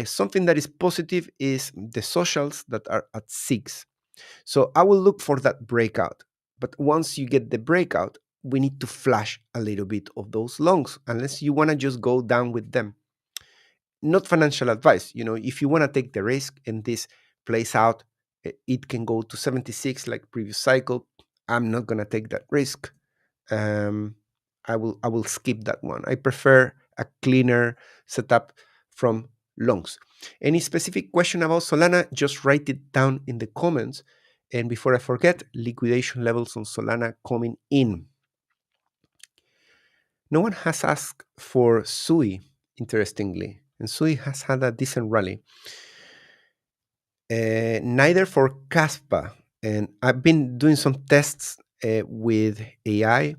Something that is positive is the socials that are at 6. So I will look for that breakout. But once you get the breakout, we need to flash a little bit of those longs, unless you want to just go down with them. Not financial advice. If you want to take the risk and this plays out, it can go to 76 like previous cycle. I'm not going to take that risk. I will skip that one. I prefer a cleaner setup from longs. Any specific question about Solana, just write it down in the comments. And before I forget, liquidation levels on Solana coming in. No one has asked for SUI, interestingly, and SUI has had a decent rally. Neither for Caspa, and I've been doing some tests with AI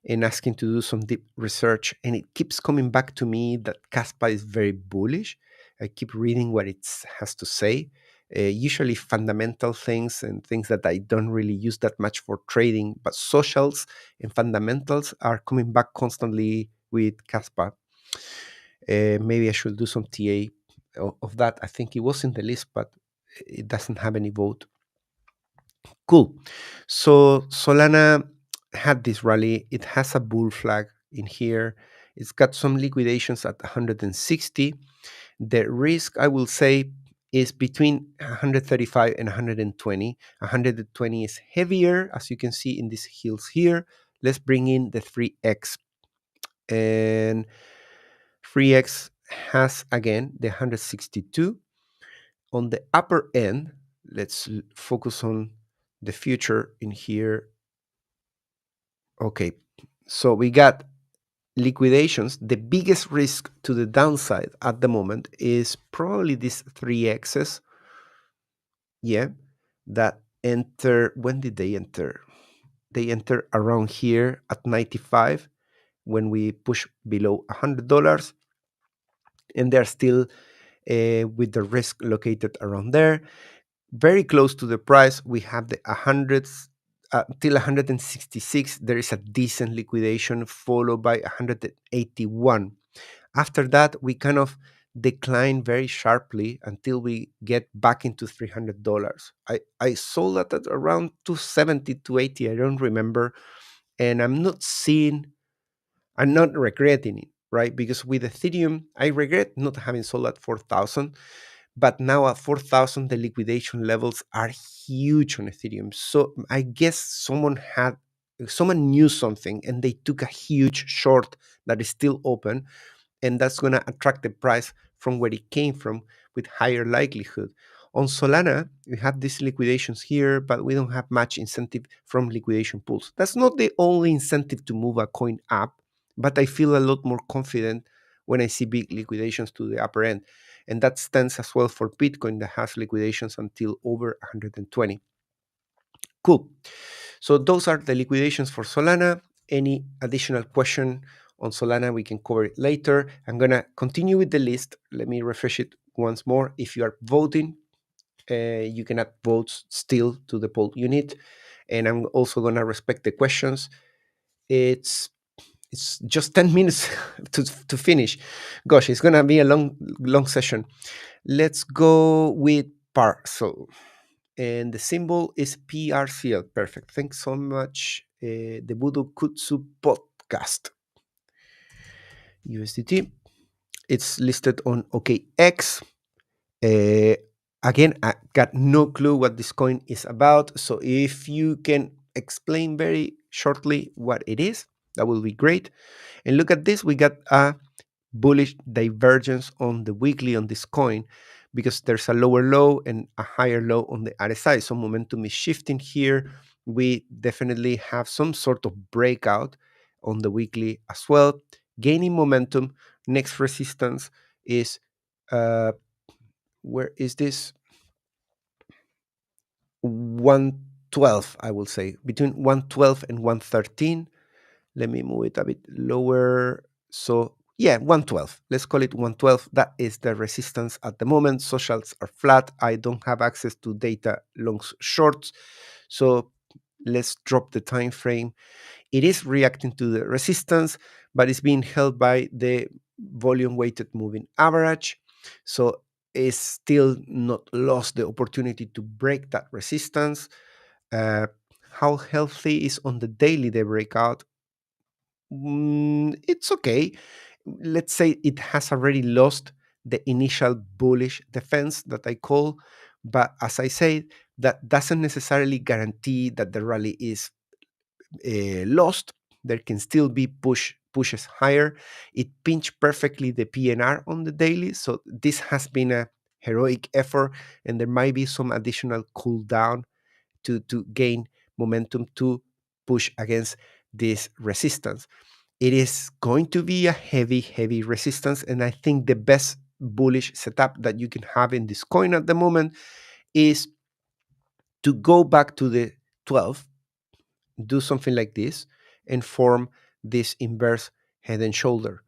and asking to do some deep research, and it keeps coming back to me that Caspa is very bullish. I keep reading what it has to say. usually fundamental things and things that I don't really use that much for trading, but socials and fundamentals are coming back constantly with Caspa. Maybe I should do some TA of that. I think it was in the list, but it doesn't have any vote. Cool. So Solana had this rally. It has a bull flag in here. It's got some liquidations at 160. The risk, I will say, is between 135 and 120. 120 is heavier, as you can see in these hills here. Let's bring in the 3x. And 3x has, again, the 162. On the upper end, let's focus on the future in here. Okay, so we got liquidations. The biggest risk to the downside at the moment is probably this 3x's. Yeah, that enter. When did they enter? They enter around here at 95 when we push below $100, and they're still with the risk located around there. Very close to the price, we have the 100s till 166. There is a decent liquidation followed by 181. After that, we kind of decline very sharply until we get back into $300. I sold that at around 270 to 80. I don't remember. And I'm not regretting it, right? Because with Ethereum, I regret not having sold at 4,000. But now at 4,000, the liquidation levels are huge on Ethereum. So I guess someone knew something and they took a huge short that is still open, and that's going to attract the price from where it came from with higher likelihood. On Solana, we have these liquidations here, but we don't have much incentive from liquidation pools. That's not the only incentive to move a coin up, but I feel a lot more confident when I see big liquidations to the upper end. And that stands as well for Bitcoin that has liquidations until over 120. Cool. So those are the liquidations for Solana. Any additional question on Solana, we can cover it later. I'm going to continue with the list. Let me refresh it once more. If you are voting, you can add votes still to the poll unit. And I'm also going to respect the questions. It's just 10 minutes to finish. Gosh, it's going to be a long session. Let's go with Parcl. And the symbol is PRCL. Perfect. Thanks so much. The Voodoo Kutsu podcast. USDT. It's listed on OKX. Again, I got no clue what this coin is about. So if you can explain very shortly what it is, that will be great. And look at this. We got a bullish divergence on the weekly on this coin because there's a lower low and a higher low on the RSI. So momentum is shifting here. We definitely have some sort of breakout on the weekly as well, gaining momentum. Next resistance is where is this? 112, I will say, between 112 and 113. Let me move it a bit lower. So yeah, 112. Let's call it 112. That is the resistance at the moment. Socials are flat. I don't have access to data longs shorts. So let's drop the time frame. It is reacting to the resistance, but it's being held by the volume weighted moving average. So it's still not lost the opportunity to break that resistance. How healthy is on the daily the breakout? It's okay. Let's say it has already lost the initial bullish defense that I call, but as I say, that doesn't necessarily guarantee that the rally is lost. There can still be pushes higher. It pinched perfectly the PNR on the daily, so this has been a heroic effort, and there might be some additional cool down to gain momentum to push against this resistance. It is going to be a heavy resistance, and I think the best bullish setup that you can have in this coin at the moment is to go back to the 12, do something like this, and form this inverse head and shoulder.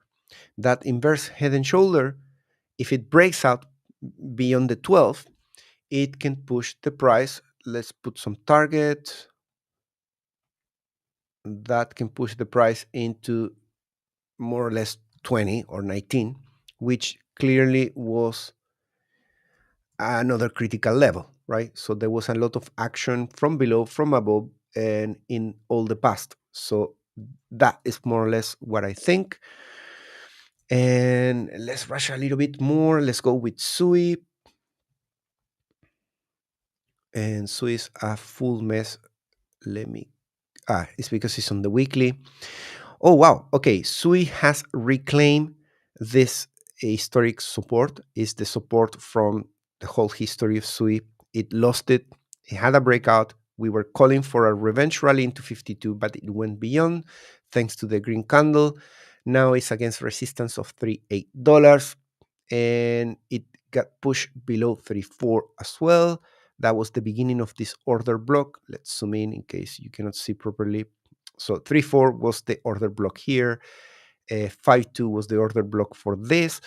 That inverse head and shoulder, if it breaks out beyond the 12, it can push the price. Let's put some target that can push the price into more or less 20 or 19, which clearly was another critical level, right? So there was a lot of action from below, from above, and in all the past. So that is more or less what I think. And let's rush a little bit more. Let's go with SUI. And SUI is a full mess. Let me. It's because it's on the weekly. Oh, wow. Okay. SUI has reclaimed this historic support. Is the support from the whole history of SUI. It lost it. It had a breakout. We were calling for a revenge rally into 52, but it went beyond thanks to the green candle. Now it's against resistance of $38, and it got pushed below 34 as well. That was the beginning of this order block. Let's zoom in case you cannot see properly. So 3-4 was the order block here. 5-2 was the order block for this.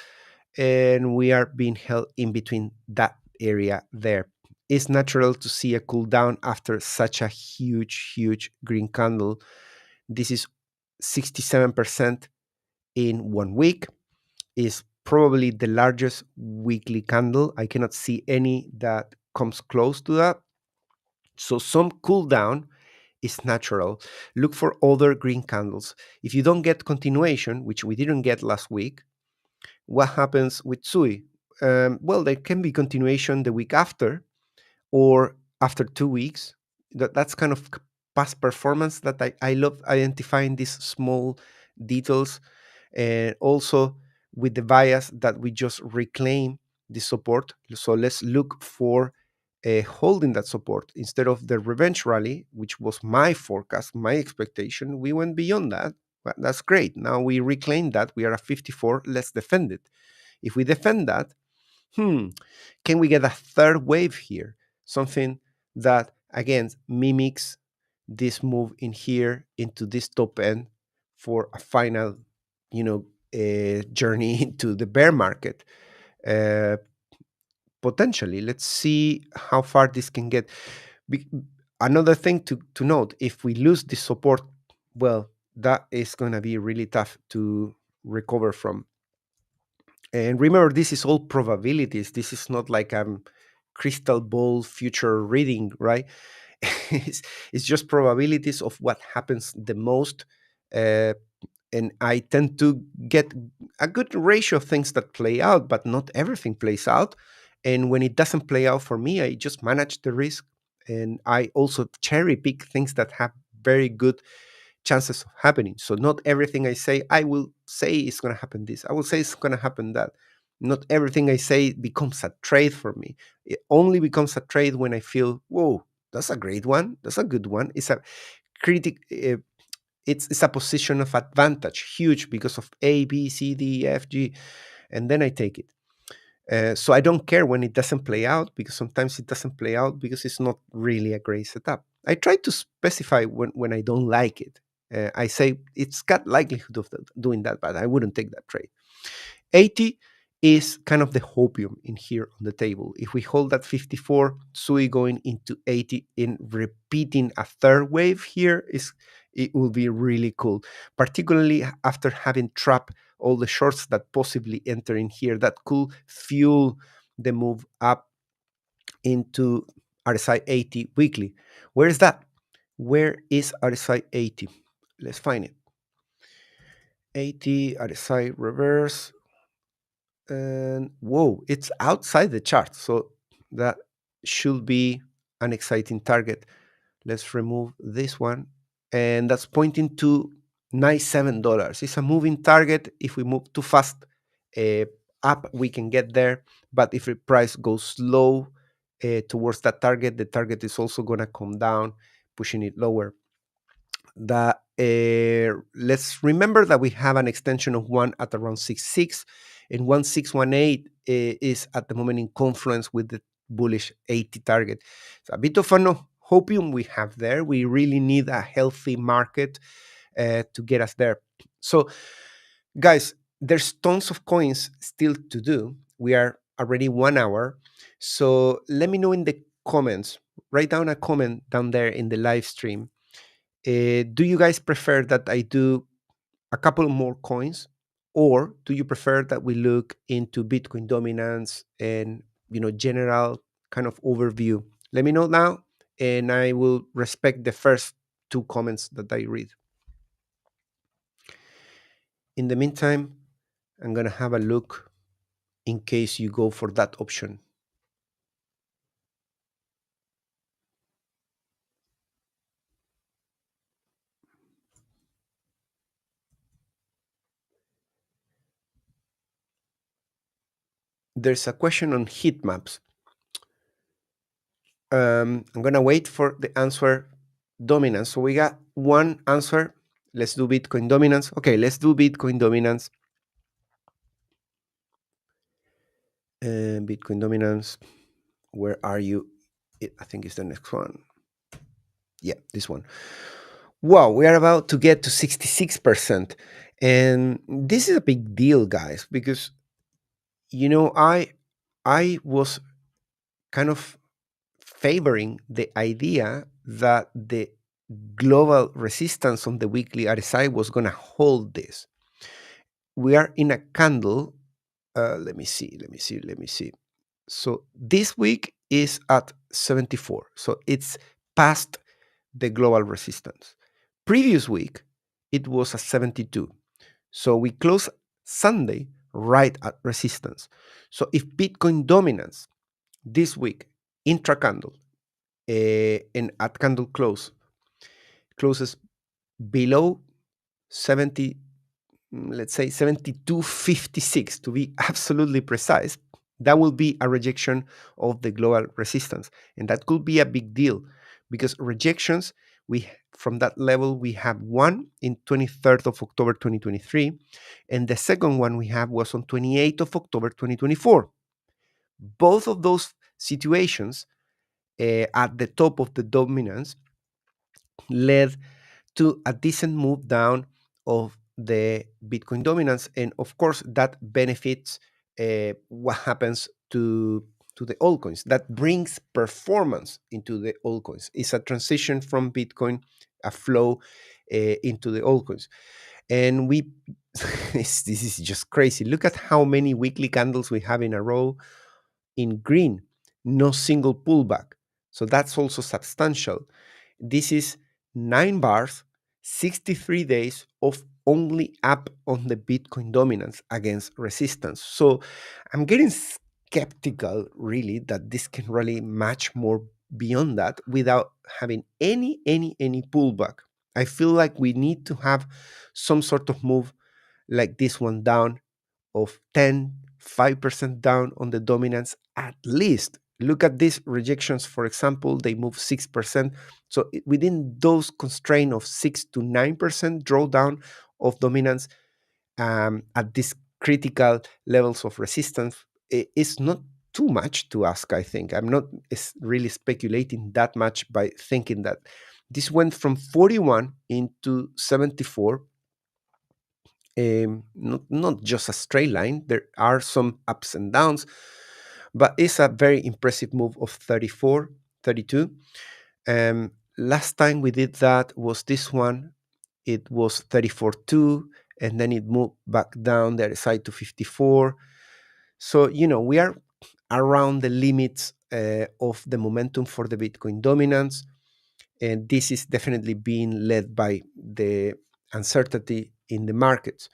And we are being held in between that area there. It's natural to see a cool down after such a huge green candle. This is 67% in 1 week. Is probably the largest weekly candle. I cannot see any that comes close to that. So some cool down is natural. Look for other green candles. If you don't get continuation, which we didn't get last week, what happens with SUI? Well, there can be continuation the week after or after 2 weeks. That's kind of past performance that I love identifying these small details, and also with the bias that we just reclaim the support. So let's look for holding that support instead of the revenge rally, which was my forecast, my expectation. We went beyond that. That's great. Now we reclaim that. We are at 54. Let's defend it. If we defend that, can we get a third wave here? Something that, again, mimics this move in here into this top end for a final, journey into the bear market. Uh, Potentially, let's see how far this can get. Be- Another thing to note, if we lose this support, well, that is going to be really tough to recover from. And remember, this is all probabilities. This is not like a crystal ball future reading, right? it's, it's just probabilities of what happens the most. Uh, and I tend to get a good ratio of things that play out, but not everything plays out. And when it doesn't play out for me, I just manage the risk. And I also cherry pick things that have very good chances of happening. So not everything I say, I will say it's going to happen this. I will say it's going to happen that. Not everything I say becomes a trade for me. It only becomes a trade when I feel, whoa, that's a great one. That's a good one. It's a critic. It's a position of advantage, huge because of A, B, C, D, F, G, and then I take it. So I don't care when it doesn't play out, because sometimes it doesn't play out because it's not really a great setup. I try to specify when I don't like it. I say it's got likelihood of doing that, but I wouldn't take that trade. 80 is kind of the hopium in here on the table. If we hold that 54, SUI going into 80 in repeating a third wave here, it will be really cool, particularly after having trapped all the shorts that possibly enter in here that could fuel the move up into RSI 80 weekly. Where is that? Where is RSI 80? Let's find it. 80 RSI reverse, and whoa, it's outside the chart. So that should be an exciting target. Let's remove this one. And that's pointing to $97. It's a moving target. If we move too fast uh, up, we can get there. But if the price goes slow towards that target, the target is also going to come down, pushing it lower. That let's remember that we have an extension of one at around 6.6, and 1618 is at the moment in confluence with the bullish 80 target. So a bit of an hopium we have there. We really need a healthy market to get us there. So guys, there's tons of coins still to do. We are already 1 hour. So let me know in the comments. Write down a comment down there in the live stream. Do you guys prefer that I do a couple more coins, or do you prefer that we look into Bitcoin dominance and general kind of overview? Let me know now, and I will respect the first two comments that I read. In the meantime, I'm gonna have a look in case you go for that option. There's a question on heat maps. I'm gonna wait for the answer dominance. So we got one answer. Let's do Bitcoin dominance. Okay, let's do Bitcoin dominance. Bitcoin dominance. Where are you? I think it's the next one. Yeah, this one. Wow, we are about to get to 66%. And this is a big deal, guys, because I was kind of favoring the idea that the global resistance on the weekly RSI was going to hold this. We are in a candle. Let me see. So this week is at 74. So it's past the global resistance. Previous week, it was at 72. So we close Sunday right at resistance. So if Bitcoin dominance this week, intra candle, and at candle closes below 70, let's say 72.56 to be absolutely precise, that will be a rejection of the global resistance. And that could be a big deal because rejections, we from that level, we have one in 23rd of October 2023, and the second one we have was on 28th of October 2024. Both of those situations at the top of the dominance led to a decent move down of the Bitcoin dominance, and of course that benefits what happens to the altcoins. That brings performance into the altcoins. It's a transition from Bitcoin, a flow into the altcoins, and we. This is just crazy. Look at how many weekly candles we have in a row in green, no single pullback. So that's also substantial. This is 9 bars, 63 days of only up on the Bitcoin dominance against resistance. So I'm getting skeptical, really, that this can really match more beyond that without having any pullback. I feel like we need to have some sort of move like this one down of 5% down on the dominance at least. Look at these rejections, for example, they move 6%. So within those constraints of 6 to 9% drawdown of dominance at these critical levels of resistance, it's not too much to ask, I think. I'm not really speculating that much by thinking that this went from 41 into 74, not just a straight line. There are some ups and downs, but it's a very impressive move of 34, 32. Last time we did that was this one. It was 34.2, and then it moved back down the other side to 54. So, we are around the limits of the momentum for the Bitcoin dominance. And this is definitely being led by the uncertainty in the markets.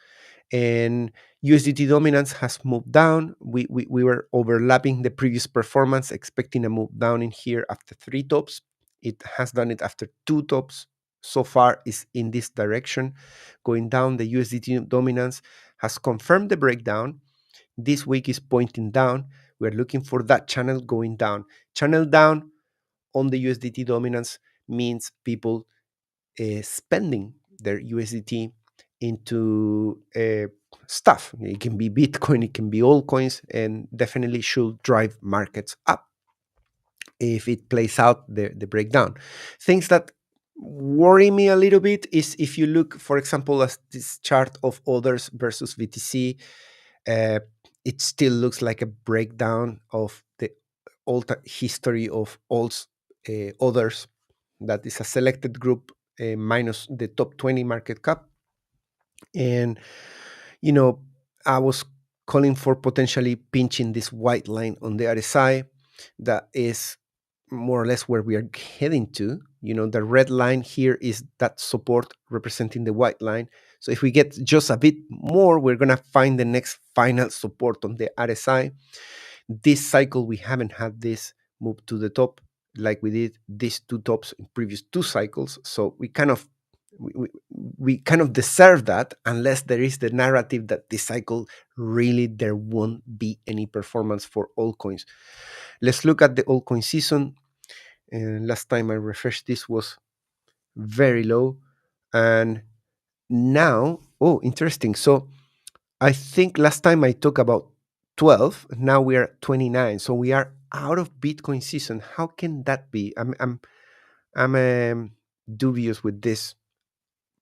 And USDT dominance has moved down. We were overlapping the previous performance, expecting a move down in here after 3 tops. It has done it after 2 tops. So far is in this direction, going down. The USDT dominance has confirmed the breakdown. This week is pointing down. We're looking for that channel going down. Channel down on the USDT dominance means people spending their USDT into stuff. It can be Bitcoin, it can be altcoins, and definitely should drive markets up if it plays out the breakdown. Things that worry me a little bit is if you look, for example, at this chart of others versus BTC, uh, it still looks like a breakdown of the history of all others. That is a selected group minus the top 20 market cap. And, you know, I was calling for potentially pinching this white line on the RSI. That is more or less where we are heading to. The red line here is that support representing the white line. So if we get just a bit more, we're going to find the next final support on the RSI. This cycle, we haven't had this move to the top like we did these two tops in previous two cycles. So we kind of deserve that, unless there is the narrative that this cycle really there won't be any performance for altcoins. Let's look at the altcoin season. And last time I refreshed, this was very low. And now, oh, interesting. So I think last time I talked about 12. Now we are at 29. So we are out of Bitcoin season. How can that be? I'm dubious with this,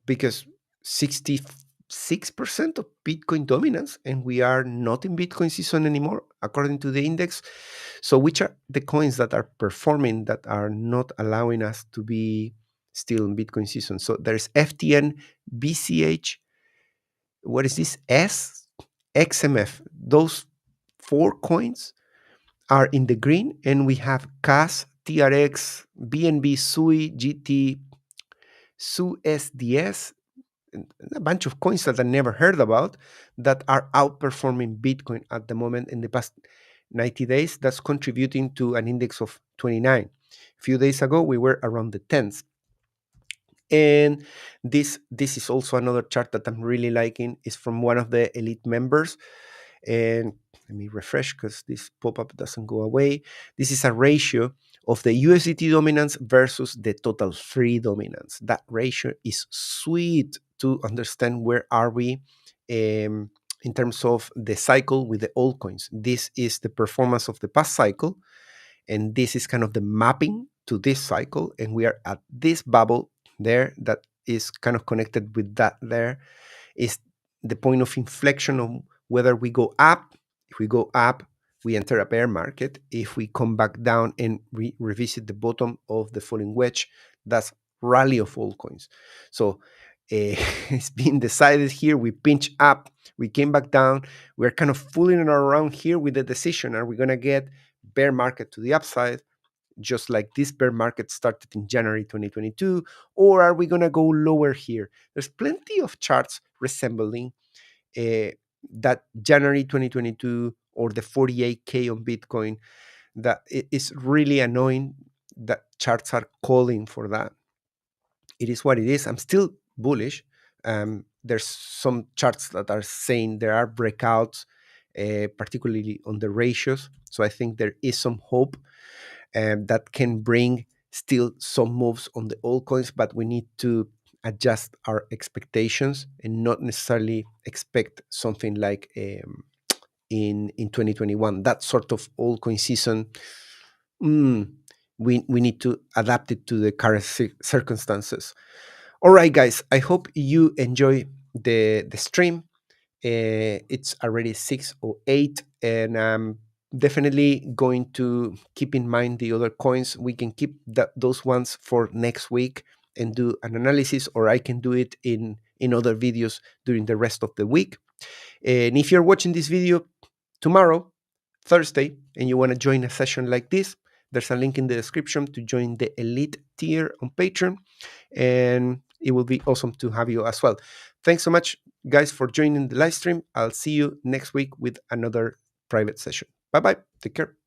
because 66% of Bitcoin dominance, and we are not in Bitcoin season anymore, according to the index. So, which are the coins that are performing that are not allowing us to be still in Bitcoin season? So, there's FTN, BCH, what is this? XMF. Those four coins are in the green, and we have CAS, TRX, BNB, SUI, GT, SUSDS, a bunch of coins that I never heard about that are outperforming Bitcoin at the moment in the past 90 days. That's contributing to an index of 29. A few days ago, we were around the 10s. And this is also another chart that I'm really liking. Is from one of the elite members. And let me refresh because this pop-up doesn't go away. This is a ratio of the USDT dominance versus the total free dominance. That ratio is sweet to understand where are we in terms of the cycle with the altcoins. This is the performance of the past cycle, and this is kind of the mapping to this cycle. And we are at this bubble there that is kind of connected with that. There is the point of inflection of whether we go up. If we go up, we enter a bear market. If we come back down and revisit the bottom of the falling wedge, that's rally of all coins. So it's been decided here. We pinch up, we came back down. We're kind of fooling around here with the decision. Are we going to get bear market to the upside, just like this bear market started in January 2022, or are we going to go lower here? There's plenty of charts resembling that January 2022 or the 48K on Bitcoin. That it is really annoying that charts are calling for that. It is what it is. I'm still bullish. There's some charts that are saying there are breakouts, particularly on the ratios. So I think there is some hope that can bring still some moves on the altcoins, but we need to adjust our expectations and not necessarily expect something like in 2021, that sort of altcoin season. We need to adapt it to the current circumstances. All right, guys, I hope you enjoy the stream. It's already 6:08, and I'm definitely going to keep in mind the other coins. We can keep those ones for next week and do an analysis, or I can do it in other videos during the rest of the week. And if you're watching this video tomorrow, Thursday, and you want to join a session like this, there's a link in the description to join the elite tier on Patreon, and it will be awesome to have you as well. Thanks so much, guys, for joining the live stream. I'll see you next week with another private session. Bye bye. Take care.